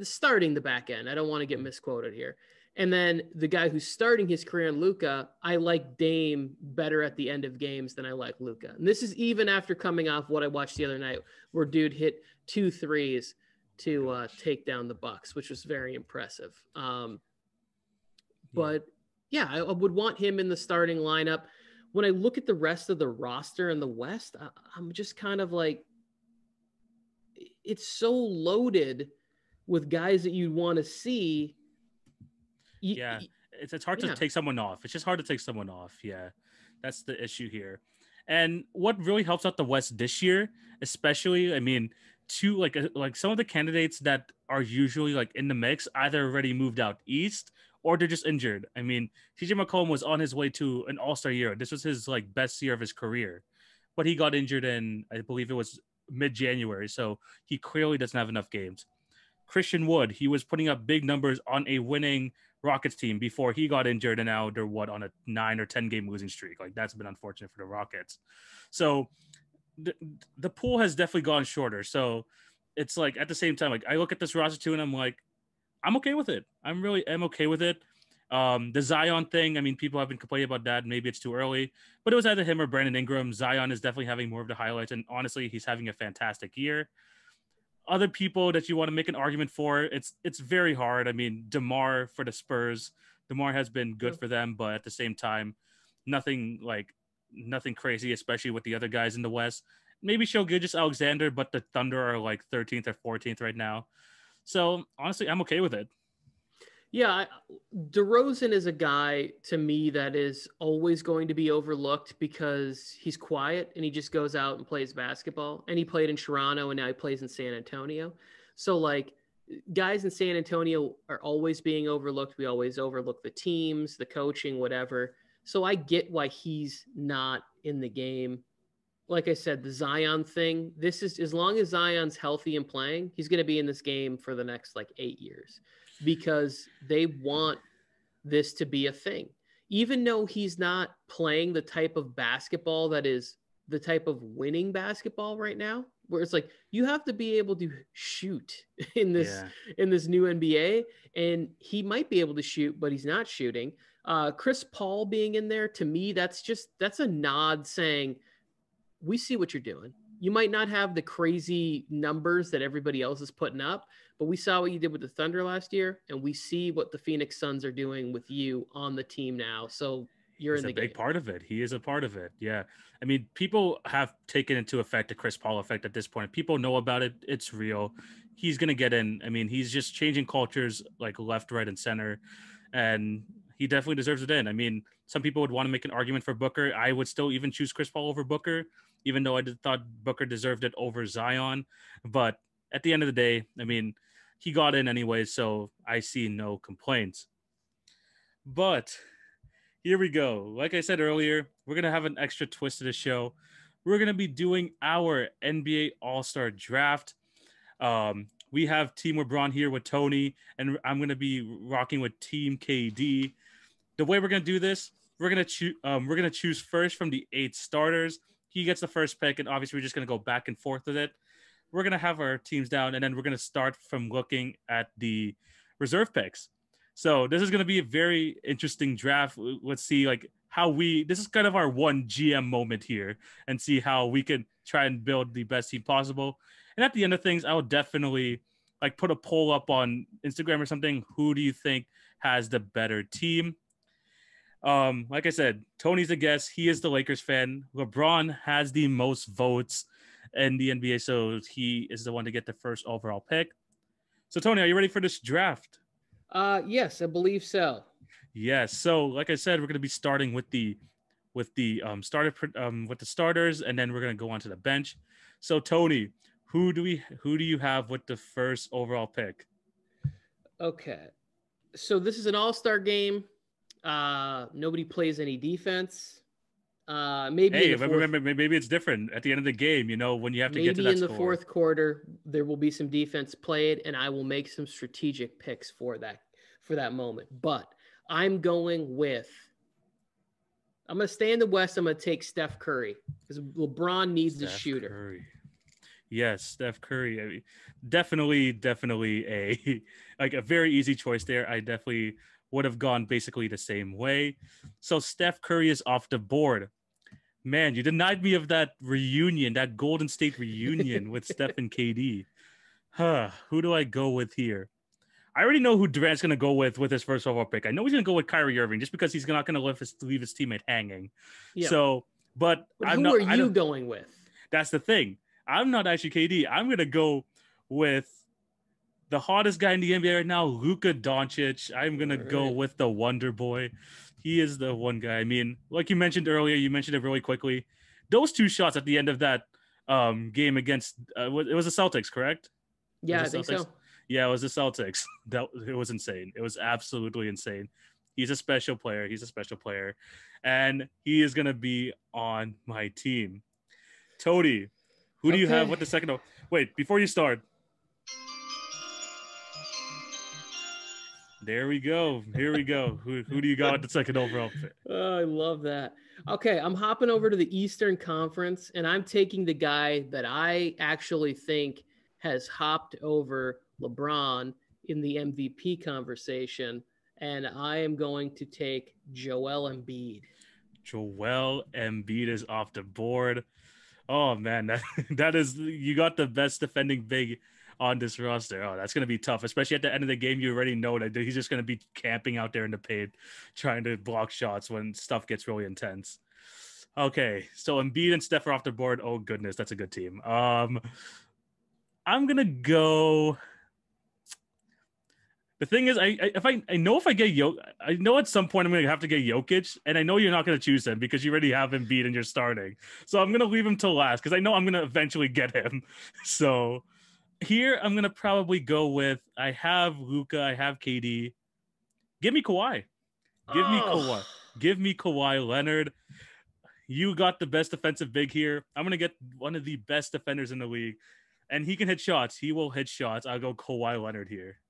starting the back end, I don't want to get misquoted here. And then the guy who's starting his career in Luka, I like Dame better at the end of games than I like Luka. And this is even after coming off what I watched the other night, where dude hit 2 threes to take down the Bucks, which was very impressive. But yeah, I would want him in the starting lineup. When I look at the rest of the roster in the West, I'm just kind of like, it's so loaded with guys that you'd want to see. It's hard to take someone off. It's just hard to take someone off. Yeah, that's the issue here. And what really helps out the West this year, especially, I mean, like some of the candidates that are usually like in the mix either already moved out east or they're just injured. I mean, TJ McCollum was on his way to an All-Star year. This was his like best year of his career, but he got injured in, I believe it was mid-January. So he clearly doesn't have enough games. Christian Wood, he was putting up big numbers on a winning Rockets team before he got injured, and now they're on a 9 or 10 game losing streak. Like that's been unfortunate for the Rockets. So the pool has definitely gone shorter. So it's like at the same time, like I look at this roster too, and I'm like, I'm okay with it. I'm okay with it. The Zion thing, I mean, people have been complaining about that. Maybe it's too early, but it was either him or Brandon Ingram. Zion is definitely having more of the highlights, and honestly, he's having a fantastic year. Other people that you want to make an argument for, it's very hard. I mean, DeMar for the Spurs. DeMar has been good for them, but at the same time, nothing crazy, especially with the other guys in the West. Maybe Shai Gilgeous-Alexander, but the Thunder are like 13th or 14th right now. So honestly, I'm okay with it. Yeah, DeRozan is a guy to me that is always going to be overlooked because he's quiet and he just goes out and plays basketball. And he played in Toronto and now he plays in San Antonio. So like guys in San Antonio are always being overlooked. We always overlook the teams, the coaching, whatever. So I get why he's not in the game. Like I said, the Zion thing, this is as long as Zion's healthy and playing, he's going to be in this game for the next like 8 years. Because they want this to be a thing. Even though he's not playing the type of basketball that is the type of winning basketball right now, where it's like you have to be able to shoot in this new NBA, and he might be able to shoot, but he's not shooting. Chris Paul being in there, to me, that's a nod saying, we see what you're doing. You might not have the crazy numbers that everybody else is putting up, but we saw what you did with the Thunder last year, and we see what the Phoenix Suns are doing with you on the team now. So you're in the game. He's a big part of it. He is a part of it. Yeah. I mean, people have taken into effect the Chris Paul effect at this point. People know about it. It's real. He's going to get in. I mean, he's just changing cultures like left, right, and center. And he definitely deserves it in. I mean, some people would want to make an argument for Booker. I would still even choose Chris Paul over Booker, even though I thought Booker deserved it over Zion. But at the end of the day, I mean, he got in anyway, so I see no complaints. But here we go. Like I said earlier, we're going to have an extra twist to the show. We're going to be doing our NBA All-Star Draft. We have Team LeBron here with Tony, and I'm going to be rocking with Team KD. The way we're going to do this, we're going to choose first from the 8 starters. He gets the first pick, and obviously we're just going to go back and forth with it. We're going to have our teams down, and then we're going to start from looking at the reserve picks. So this is going to be a very interesting draft. Let's see this is kind of our one GM moment here, and see how we can try and build the best team possible. And at the end of things, I will definitely put a poll up on Instagram or something. Who do you think has the better team? Like I said, Tony's the guest. He is the Lakers fan. LeBron has the most votes in the NBA, so he is the one to get the first overall pick. So Tony, are you ready for this draft? Yes, I believe so. Yes. So like I said, we're going to be starting with the starters, and then we're going to go on to the bench. So Tony, who do you have with the first overall pick? Okay. So this is an all-star game. Nobody plays any defense. Maybe it's different at the end of the game, when you have to get to that maybe in the score. Fourth quarter, there will be some defense played, and I will make some strategic picks for that moment. But I'm going to stay in the West. I'm going to take Steph Curry because LeBron needs a shooter. Curry. Yes, Steph Curry. I mean, definitely a very easy choice there. I definitely would have gone basically the same way. So Steph Curry is off the board. Man, you denied me of that reunion, that Golden State reunion with Steph and KD. Who do I go with here? I already know who Durant's going to go with his first overall pick. I know he's going to go with Kyrie Irving just because he's not going to leave his teammate hanging. Yeah. So, but who are you going with? That's the thing. I'm not actually KD. I'm going to go with the hottest guy in the NBA right now, Luka Doncic. I'm going to go with the Wonder Boy. He is the one guy. I mean, like you mentioned earlier, you mentioned it really quickly. Those 2 shots at the end of that game against it was the Celtics, correct? Yeah, I think so. Yeah, it was the Celtics. It was insane. It was absolutely insane. He's a special player. And he is going to be on my team. Tony, who do you have with the second? Wait, before you start. There we go. Here we go. Who do you got at the second overall pick? Oh, I love that. Okay, I'm hopping over to the Eastern Conference, and I'm taking the guy that I actually think has hopped over LeBron in the MVP conversation, and I am going to take Joel Embiid. Joel Embiid is off the board. Oh man, that is, you got the best defending big on this roster. Oh, that's gonna be tough, especially at the end of the game. You already know that he's just gonna be camping out there in the paint, trying to block shots when stuff gets really intense. Okay, so Embiid and Steph are off the board. Oh goodness, that's a good team. I'm gonna go. The thing is, I know if I get I know at some point I'm gonna have to get Jokic, and I know you're not gonna choose him because you already have Embiid and you're starting. So I'm gonna leave him till last because I know I'm gonna eventually get him. So here I'm gonna probably go with, I have Luka, I have KD. Give me Kawhi. Kawhi. Give me Kawhi Leonard. You got the best defensive big here. I'm gonna get one of the best defenders in the league, and he can hit shots. He will hit shots. I'll go Kawhi Leonard here.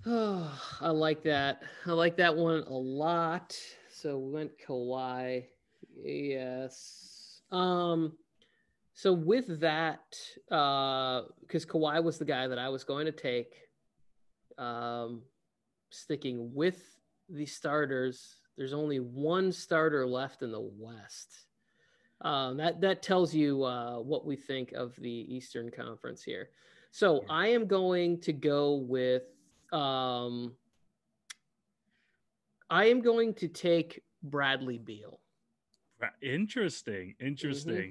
Oh, I like that. I like that one a lot. So we went Kawhi. Yes. So with that, because Kawhi was the guy that I was going to take, sticking with the starters, there's only one starter left in the West. That tells you what we think of the Eastern Conference here. So I am going to go with, I am going to take Bradley Beal. Interesting. Mm-hmm.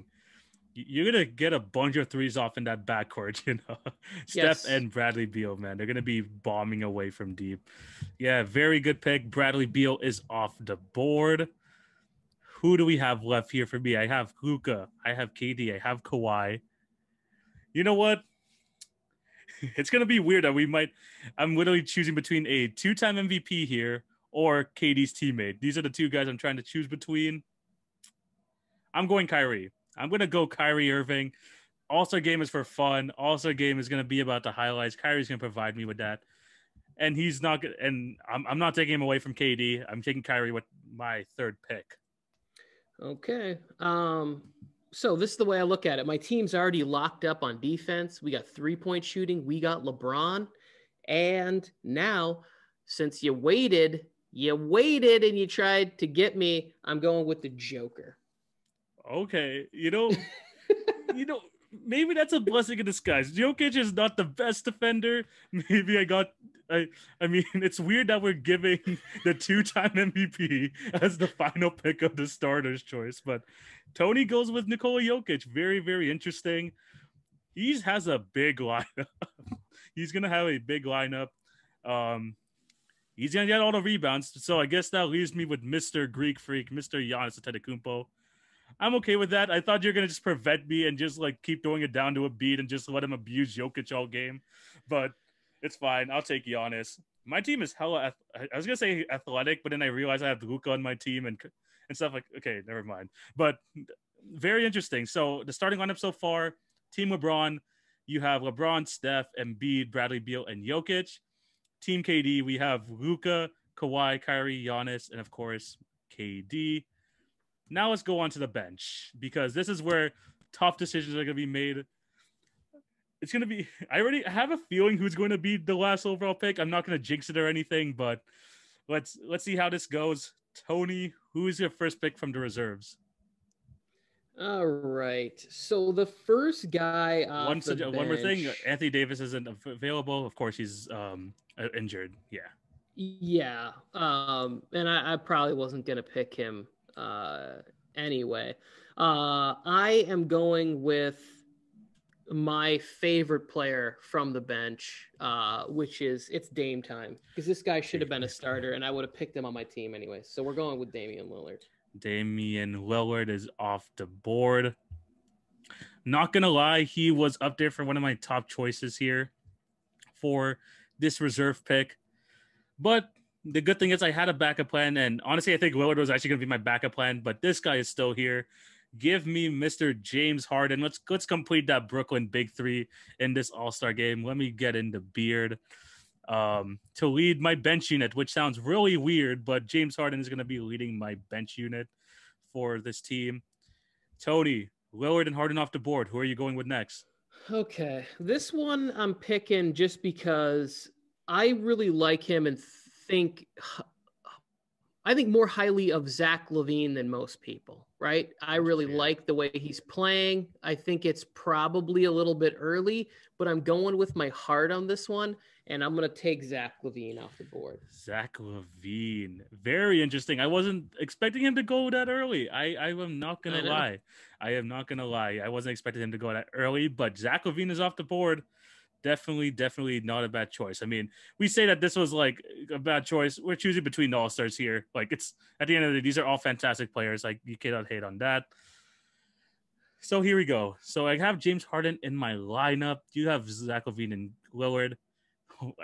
You're going to get a bunch of threes off in that backcourt, you know. Steph and Bradley Beal, man. They're going to be bombing away from deep. Yeah, very good pick. Bradley Beal is off the board. Who do we have left here for me? I have Luka. I have KD. I have Kawhi. You know what? It's going to be weird that I'm literally choosing between a 2-time MVP here or KD's teammate. These are the two guys I'm trying to choose between. I'm going Kyrie. I'm going to go Kyrie Irving. All-Star game is for fun. All-Star game is going to be about the highlights. Kyrie's going to provide me with that. And he's not good. And I'm not taking him away from KD. I'm taking Kyrie with my third pick. Okay. So this is the way I look at it. My team's already locked up on defense. We got 3-point shooting. We got LeBron. And now, since you waited and you tried to get me, I'm going with the Joker. Okay. Maybe that's a blessing in disguise. Jokic is not the best defender. Maybe I mean, it's weird that we're giving the 2-time MVP as the final pick of the starter's choice, but Tony goes with Nikola Jokic. Very, very interesting. He has a big lineup. He's going to have a big lineup. He's going to get all the rebounds. So I guess that leaves me with Mr. Greek Freak, Mr. Giannis Antetokounmpo. I'm okay with that. I thought you were going to just prevent me and just keep throwing it down to a beat and just let him abuse Jokic all game. But it's fine. I'll take Giannis. My team is hella, I was going to say athletic, but then I realized I have Luka on my team and stuff okay, never mind. But very interesting. So the starting lineup so far, Team LeBron, you have LeBron, Steph, Embiid, Bradley Beal, and Jokic. Team KD, we have Luka, Kawhi, Kyrie, Giannis, and of course, KD. Now let's go on to the bench because this is where tough decisions are going to be made. It's going to be, I have a feeling who's going to be the last overall pick. I'm not going to jinx it or anything, but let's see how this goes. Tony, who is your first pick from the reserves? All right. So the first guy one more thing. Anthony Davis isn't available. Of course, he's injured. Yeah. Yeah. And I probably wasn't going to pick him anyway. I am going with my favorite player from the bench, which it's Dame time, because this guy should have been a starter and I would have picked him on my team anyway. So we're going with Damian Lillard. Damian Lillard is off the board. Not gonna lie, he was up there for one of my top choices here for this reserve pick. But the good thing is I had a backup plan, and honestly, I think Lillard was actually gonna be my backup plan, but this guy is still here. Give me Mr. James Harden. Let's complete that Brooklyn Big Three in this All-Star game. Let me get in the beard. To lead my bench unit, which sounds really weird, but James Harden is going to be leading my bench unit for this team. Tony, Lillard and Harden off the board. Who are you going with next? Okay. This one I'm picking just because I really like him and I think more highly of Zach LaVine than most people, right? I really like the way he's playing. I think it's probably a little bit early, but I'm going with my heart on this one, and I'm going to take Zach LaVine off the board. Zach LaVine. Very interesting. I wasn't expecting him to go that early. I am not going to lie. I am not going to lie. I wasn't expecting him to go that early, but Zach LaVine is off the board. Definitely not a bad choice. I mean, we say that this was like a bad choice. We're choosing between the All-Stars here. Like, it's at the end of the day, these are all fantastic players. Like, you cannot hate on that. So here we go. So I have James Harden in my lineup. You have Zach LaVine and Lillard.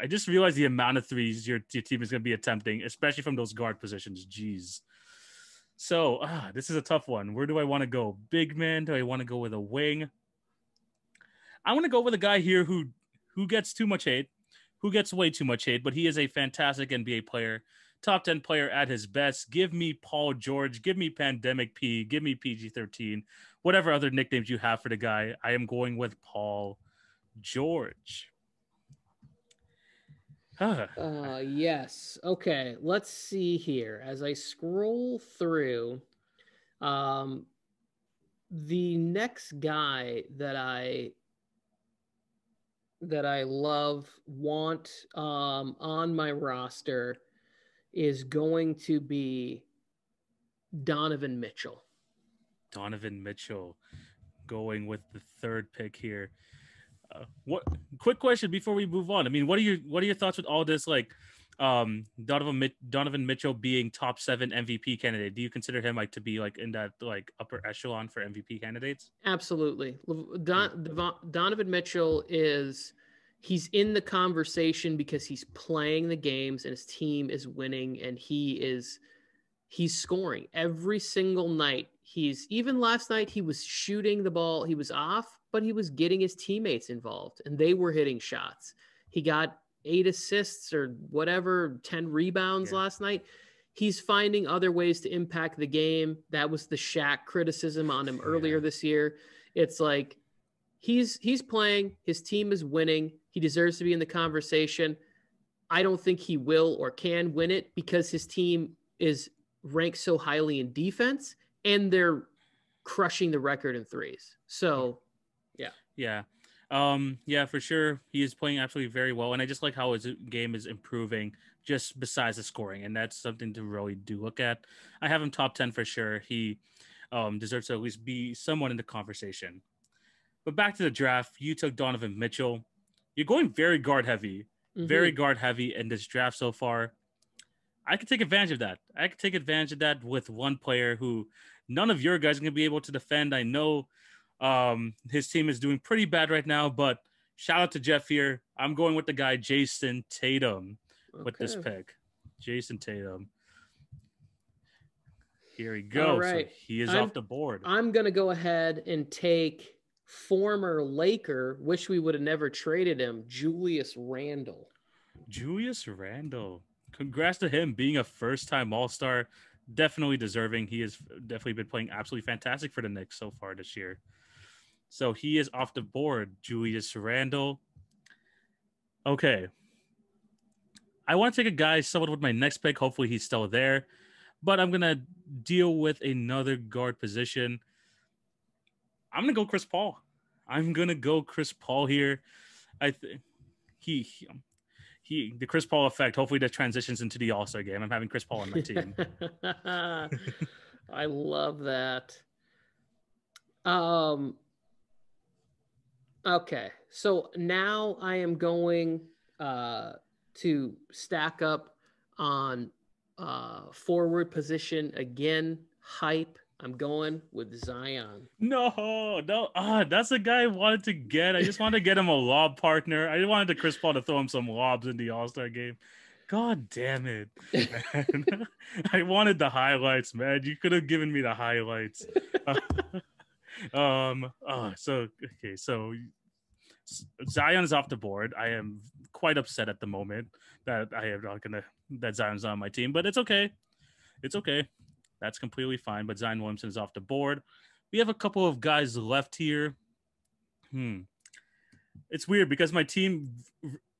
I just realized the amount of threes your team is going to be attempting, especially from those guard positions. Jeez. So this is a tough one. Where do I want to go? Big man? Do I want to go with a wing? I want to go with a guy here who gets too much hate, who gets way too much hate, but he is a fantastic NBA player, top 10 player at his best. Give me Paul George, give me Pandemic P, give me PG-13, whatever other nicknames you have for the guy. I am going with Paul George. Yes. Okay. Let's see here. As I scroll through, the next guy that I want on my roster is going to be Donovan Mitchell. Donovan Mitchell going with the third pick here. What quick question before we move on? I mean, what are your thoughts with all this? Like, Donovan Mitchell being top 7 MVP candidate. Do you consider him like to be like in that like upper echelon for MVP candidates? Absolutely. Donovan Mitchell he's in the conversation because he's playing the games and his team is winning, and he's scoring every single night. Even last night, he was shooting the ball. He was off, but he was getting his teammates involved and they were hitting shots. He got 8 assists or whatever, 10 rebounds last night. He's finding other ways to impact the game. That was the Shaq criticism on him earlier this year. It's like he's playing, his team is winning. He deserves to be in the conversation. I don't think he will or can win it because his team is ranked so highly in defense and they're crushing the record in threes. So, yeah, for sure. He is playing absolutely very well. And I just like how his game is improving just besides the scoring. And that's something to really do look at. I have him top 10 for sure. He deserves to at least be someone in the conversation. But back to the draft, you took Donovan Mitchell. You're going very guard heavy in this draft so far. I could take advantage of that. I could take advantage of that with one player who none of your guys are going to be able to defend. I know his team is doing pretty bad right now, but shout out to Jeff here. I'm going with the guy Jason Tatum with this pick. Jason Tatum. Here we go. All right. So he is off the board. I'm going to go ahead and take former Laker, wish we would have never traded him, Julius Randle. Julius Randle. Congrats to him being a first-time All-Star. Definitely deserving. He has definitely been playing absolutely fantastic for the Knicks so far this year. So he is off the board, Julius Randle. Okay. I want to take a guy somewhat with my next pick. Hopefully he's still there. But I'm going to deal with another guard position. I'm going to go Chris Paul. Here. I think the Chris Paul effect, hopefully that transitions into the All-Star game. I'm having Chris Paul on my team. I love that. Okay. So now I am going to stack up on forward position again. Hype. I'm going with Zion. No. That's the guy I wanted to get. I just wanted to get him a lob partner. I wanted to Chris Paul to throw him some lobs in the All-Star game. God damn it, man. I wanted the highlights, man. You could have given me the highlights. So Zion is off the board. I am quite upset at the moment that that Zion's on my team, but it's okay. That's completely fine, but Zion Williamson is off the board. We have a couple of guys left here. It's weird because my team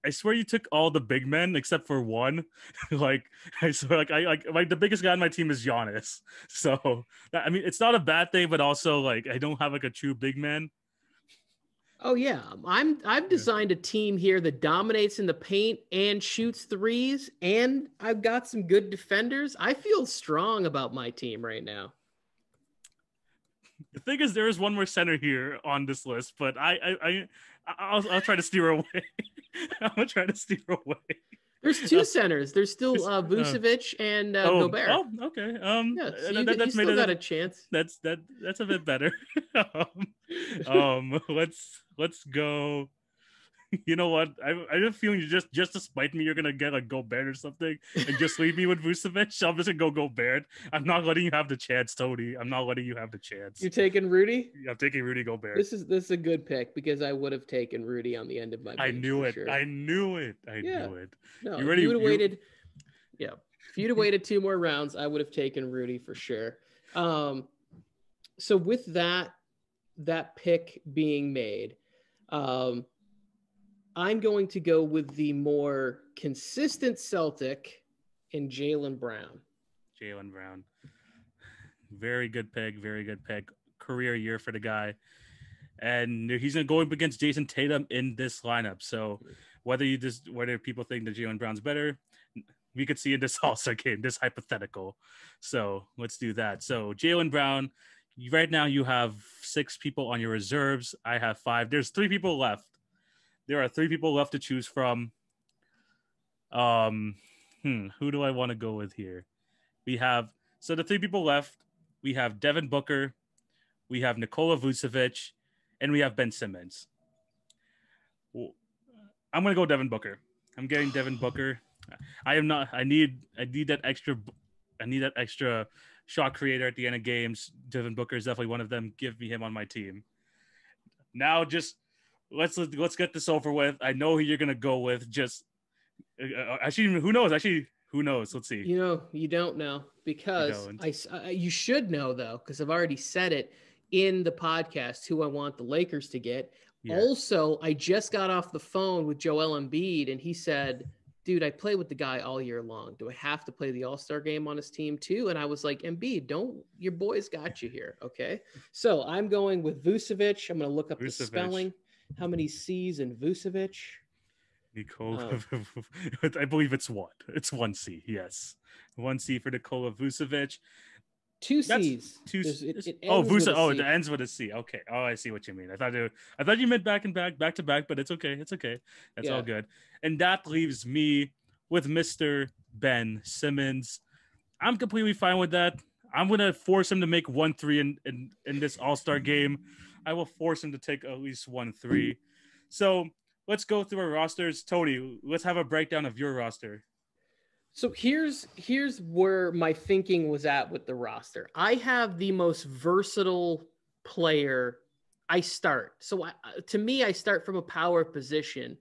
I swear you took all the big men except for one. Like I swear, like the biggest guy on my team is Giannis. So I mean, it's not a bad thing, but also like I don't have like a true big man. Oh yeah, I've designed a team here that dominates in the paint and shoots threes, and I've got some good defenders. I feel strong about my team right now. The thing is, there is one more center here on this list, but I'll try to steer away. I'm gonna try to steer away. There's two centers. There's still Vucevic and Gobert. Oh, okay. Yeah, so you still got a chance. That's a bit better. Let's go. You know what? I have a feeling you just to spite me, you're gonna get like Gobert or something, and just leave me with Vucevic. So I'm just gonna go Gobert. I'm not letting you have the chance, Tony. I'm not letting you have the chance. You're taking Rudy? I'm taking Rudy Gobert. This is a good pick because I would have taken Rudy on the end of my bench. I knew it. Sure. I knew it. No, you ready? You would have waited. Yeah, if you'd have waited 2 more rounds, I would have taken Rudy for sure. So with that pick being made, I'm going to go with the more consistent Celtic in Jaylen Brown. Jaylen Brown. Very good pick. Very good pick. Career year for the guy. And he's going to go up against Jason Tatum in this lineup. So whether people think that Jaylen Brown's better, we could see in this All-Star game, this hypothetical. So let's do that. So Jaylen Brown, right now you have 6 people on your reserves. I have 5. There's 3 people left. There are 3 people left to choose from. Who do I want to go with here? So the 3 people left, we have Devin Booker, we have Nikola Vucevic, and we have Ben Simmons. I'm going to go Devin Booker. I'm getting Devin Booker. I need that extra shot creator at the end of games. Devin Booker is definitely one of them. Give me him on my team. Now just let's get this over with. I know who you're gonna go with. Just actually, who knows? Who knows? Let's see. You don't know because you should know though, because I've already said it in the podcast who I want the Lakers to get. Yeah. Also, I just got off the phone with Joel Embiid, and he said, "Dude, I play with the guy all year long. Do I have to play the All-Star game on his team too?" And I was like, "Embiid, your boys got you here, okay?" So I'm going with Vucevic. I'm going to look up the spelling. How many C's in Vucevic? Nikola, I believe it's 1. It's 1 C. Yes, 1 C for Nikola Vucevic. 2 C's. It ends with a C. Okay. Oh, I see what you mean. I thought you meant back to back, but it's okay. It's okay. That's all good. And that leaves me with Mr. Ben Simmons. I'm completely fine with that. I'm gonna force him to make 1 3 in this All-Star game. I will force him to take at least 1 3. So let's go through our rosters. Tony, let's have a breakdown of your roster. So here's where my thinking was at with the roster. I have the most versatile player. I start. So to me, I start from a power position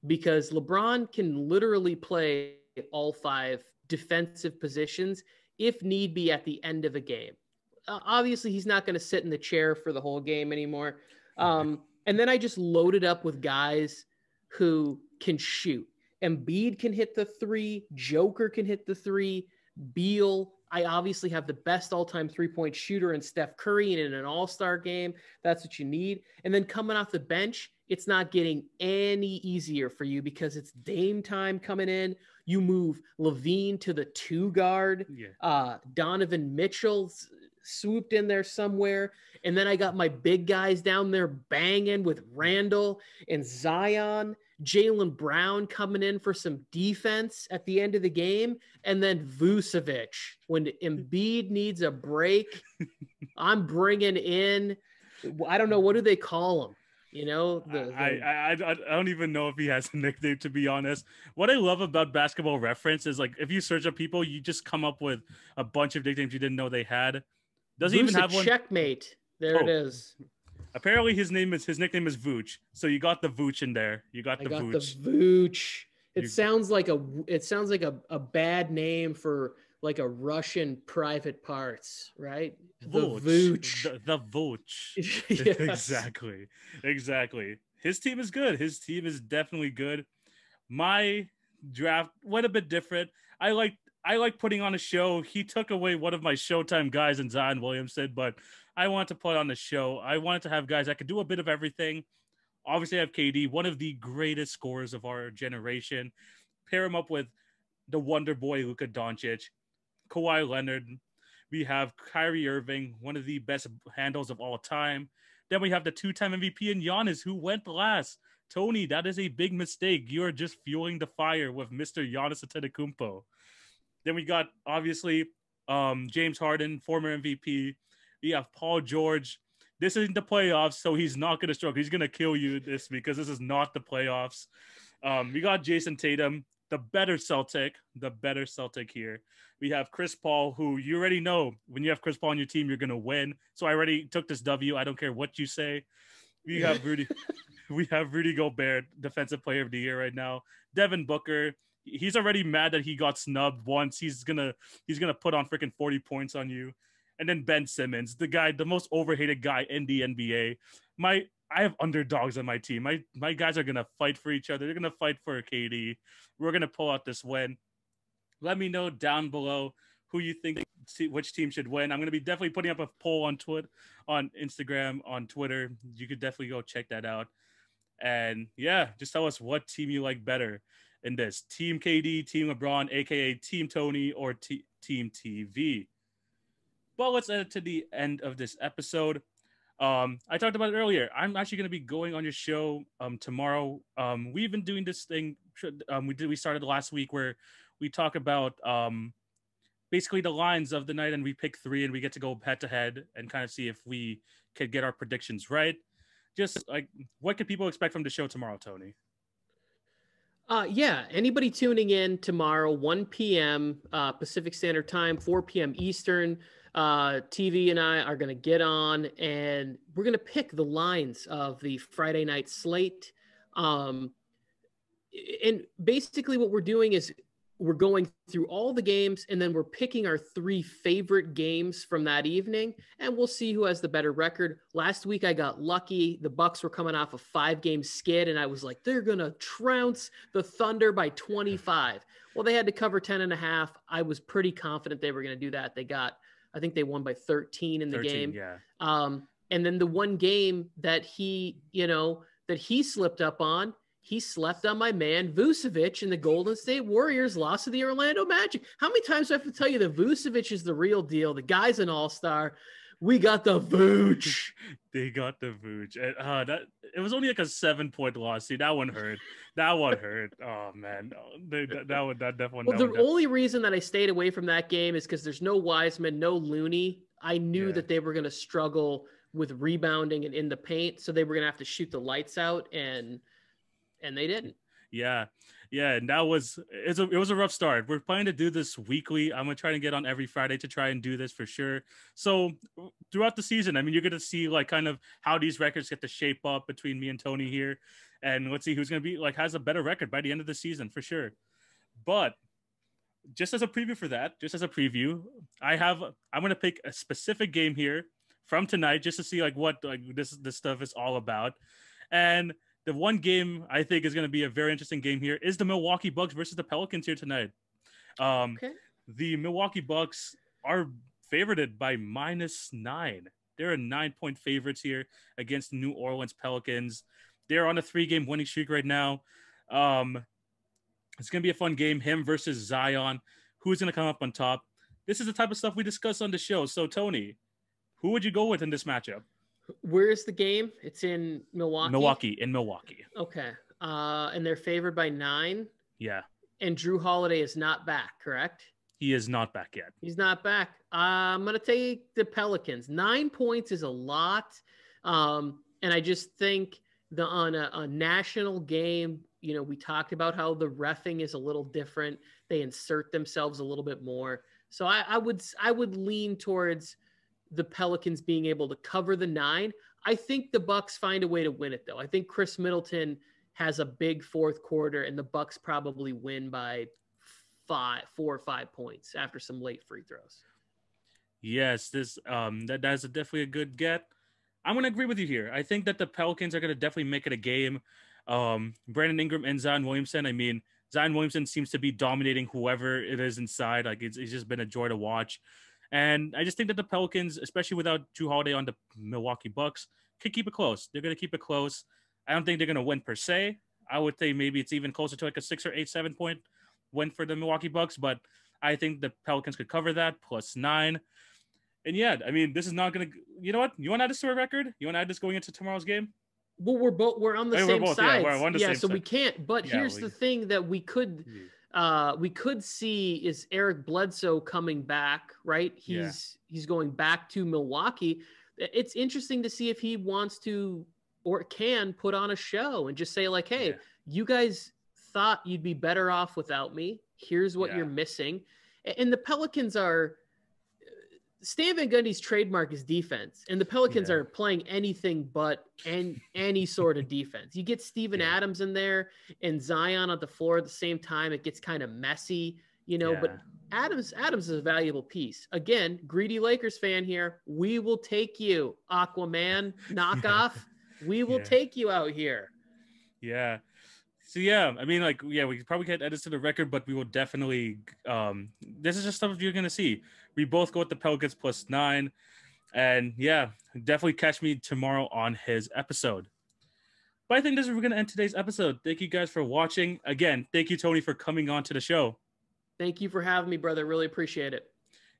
because LeBron can literally play all 5 defensive positions if need be at the end of a game. Obviously, he's not going to sit in the chair for the whole game anymore. And then I just loaded up with guys who can shoot. Embiid can hit the 3. Joker can hit the 3. Beal. I obviously have the best all-time 3-point shooter in Steph Curry, and in an all-star game, that's what you need. And then coming off the bench, it's not getting any easier for you because it's Dame time coming in. You move Levine to the 2 guard. Yeah. Donovan Mitchell swooped in there somewhere. And then I got my big guys down there banging with Randall and Zion. Jaylen Brown coming in for some defense at the end of the game. And then Vucevic. When Embiid needs a break, I'm bringing in, I don't know, what do they call him? I don't even know if he has a nickname, to be honest. What I love about Basketball Reference is, like, if you search up people, you just come up with a bunch of nicknames you didn't know they had. Does he even have one? Checkmate. There it is. Apparently his nickname is Vooch. So you got the Vooch in there. I got the Vooch. It sounds like a bad name for like a Russian private parts, right? The Vooch. The Vooch. Yes. Exactly. His team is good. His team is definitely good. my draft went a bit different. I like putting on a show. He took away one of my Showtime guys in Zion Williamson, but I wanted to put on a show. I wanted to have guys that could do a bit of everything. Obviously, I have KD, one of the greatest scorers of our generation. Pair him up with the Wonder Boy Luka Doncic, Kawhi Leonard. We have Kyrie Irving, one of the best handles of all time. Then we have the two-time MVP in Giannis, who went last. Tony, that is a big mistake. You are just fueling the fire with Mr. Giannis Antetokounmpo. Then we got, obviously, James Harden, former MVP. We have Paul George. This isn't the playoffs, so he's not going to struggle. He's going to kill you this because this is not the playoffs. We got Jason Tatum, the better Celtic here. We have Chris Paul, who you already know when you have Chris Paul on your team, you're going to win. So I already took this W. I don't care what you say. We have Rudy Gobert, defensive player of the year right now. Devin Booker, he's already mad that he got snubbed once. He's gonna put on freaking 40 points on you. And then Ben Simmons, the most overhated guy in the NBA. I have underdogs on my team. My guys are gonna fight for each other. They're gonna fight for KD. We're gonna pull out this win. Let me know down below who you think which team should win. I'm gonna be definitely putting up a poll on Instagram, on Twitter. You could definitely go check that out. And yeah, just tell us what team you like better in this: Team KD, Team LeBron, aka Team Tony, or Team TV. But let's end it to the end of this episode. I talked about it earlier. I'm actually going to be going on your show tomorrow. We've been doing this thing. We started last week where we talk about basically the lines of the night, and we pick 3, and we get to go head to head and kind of see if we could get our predictions right. Just like, what can people expect from the show tomorrow, Tony? Yeah, anybody tuning in tomorrow, 1 p.m. Pacific Standard Time, 4 p.m. Eastern, TV and I are going to get on, and we're going to pick the lines of the Friday night slate. And basically what we're doing is we're going through all the games, and then we're picking our 3 favorite games from that evening, and we'll see who has the better record. Last week I got lucky. The Bucks were coming off a 5-game skid, and I was like, they're going to trounce the Thunder by 25. Well, they had to cover 10.5. I was pretty confident they were going to do that. I think they won by 13 in the game. Yeah. And then the one game that he slipped up on, he slept on my man Vucevic, and the Golden State Warriors lost to the Orlando Magic. How many times do I have to tell you that Vucevic is the real deal? The guy's an all-star. We got the Vooch. They got the Vooch. It was only like a 7-point loss. See, that one hurt. Oh man, that definitely. Well, the only reason that I stayed away from that game is because there's no Wiseman, no Looney. I knew that they were going to struggle with rebounding and in the paint, so they were going to have to shoot the lights out, and they didn't. Yeah, and it was a rough start. We're planning to do this weekly. I'm gonna try to get on every Friday to try and do this for sure. So throughout the season, I mean, you're gonna see like kind of how these records get to shape up between me and Tony here, and let's see who's gonna be like has a better record by the end of the season for sure. But just as a preview, I'm gonna pick a specific game here from tonight just to see like what like this stuff is all about. And the one game I think is going to be a very interesting game here is the Milwaukee Bucks versus the Pelicans here tonight. Okay. The Milwaukee Bucks are favorited by -9. They're a 9-point favorites here against the New Orleans Pelicans. They're on a 3-game winning streak right now. It's going to be a fun game. Him versus Zion. Who's going to come up on top? This is the type of stuff we discuss on the show. So, Tony, who would you go with in this matchup? Where is the game? It's in Milwaukee? In Milwaukee. Okay. And they're favored by 9? Yeah. And Drew Holiday is not back, correct? He is not back yet. He's not back. I'm going to take the Pelicans. 9 points is a lot. And I just think on a national game, we talked about how the reffing is a little different. They insert themselves a little bit more. So I would lean towards the Pelicans being able to cover the 9. I think the Bucks find a way to win it, though. I think Chris Middleton has a big fourth quarter, and the Bucks probably win by 4 or 5 points after some late free throws. Yes, that's definitely a good get. I'm going to agree with you here. I think that the Pelicans are going to definitely make it a game. Brandon Ingram and Zion Williamson. I mean, Zion Williamson seems to be dominating whoever it is inside. Like it's just been a joy to watch. And I just think that the Pelicans, especially without Jrue Holiday on the Milwaukee Bucks, could keep it close. They're going to keep it close. I don't think they're going to win per se. I would say maybe it's even closer to like a 6 or 8, 7 point win for the Milwaukee Bucks, but I think the Pelicans could cover that +9. And yeah, I mean, this is not going to, you know what? You want to add this to a record? You want to add this going into tomorrow's game? Well, we're on the same side. Yeah, we're on the same so side. We can't. But here's the thing that we could see is Eric Bledsoe coming back, right? He's going back to Milwaukee. It's interesting to see if he wants to or can put on a show and just say like, hey, you guys thought you'd be better off without me. Here's what you're missing. And the Pelicans are Stan Van Gundy's trademark is defense, and the Pelicans are playing anything but any sort of defense. You get Steven Adams in there and Zion on the floor at the same time, it gets kind of messy, you know, but Adams is a valuable piece. Again, greedy Lakers fan here. We will take you, Aquaman knockoff. We will take you out here. Yeah. So yeah, I mean, like, we probably can't add this to the record, but we will definitely. This is just stuff you're gonna see. We both go with the Pelicans +9, and definitely catch me tomorrow on his episode. But I think this is where we're gonna end today's episode. Thank you guys for watching. Again, thank you, Tony, for coming on to the show. Thank you for having me, brother. Really appreciate it.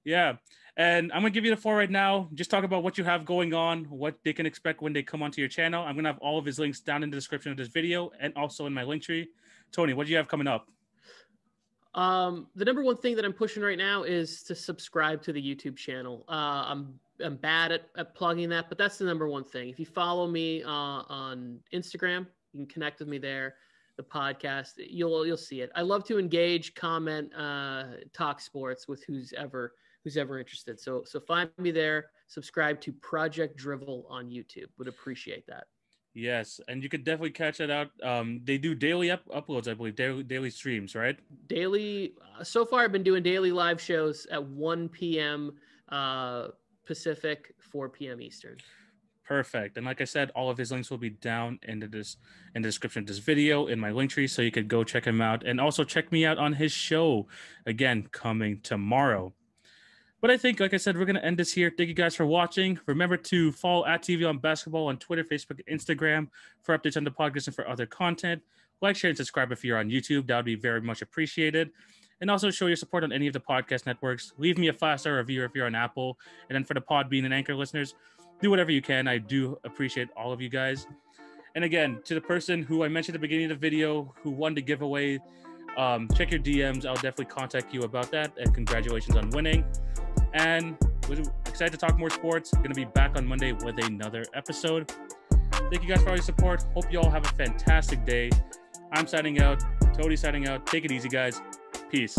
Yeah. And I'm going to give you the floor right now. Just talk about what you have going on, what they can expect when they come onto your channel. I'm going to have all of his links down in the description of this video and also in my link tree. Tony, what do you have coming up? The number one thing that I'm pushing right now is to subscribe to the YouTube channel. I'm bad at plugging that, but that's the number one thing. If you follow me on Instagram, you can connect with me there. The podcast, you'll see it. I love to engage, comment, talk sports with who's ever interested. So find me there. Subscribe to Project Drivel on YouTube. Would appreciate that. Yes, and you could definitely catch that out. They do daily uploads, I believe, daily streams, right? Daily. So far, I've been doing daily live shows at 1 p.m. Pacific, 4 p.m. Eastern. Perfect. And like I said, all of his links will be down in the description of this video in my link tree, so you could go check him out and also check me out on his show, again, coming tomorrow. But I think, like I said, we're going to end this here. Thank you guys for watching. Remember to follow at TVonBasketball on Twitter, Facebook, and Instagram for updates on the podcast and for other content. Like, share, and subscribe if you're on YouTube. That would be very much appreciated. And also show your support on any of the podcast networks. Leave me a 5-star review if you're on Apple. And then for the Podbean and Anchor listeners, do whatever you can. I do appreciate all of you guys. And again, to the person who I mentioned at the beginning of the video who won the giveaway, check your DMs. I'll definitely contact you about that. And congratulations on winning. And we're excited to talk more sports. Going to be back on Monday with another episode. Thank you guys for all your support. Hope you all have a fantastic day. I'm signing out. Tony signing out. Take it easy, guys. Peace.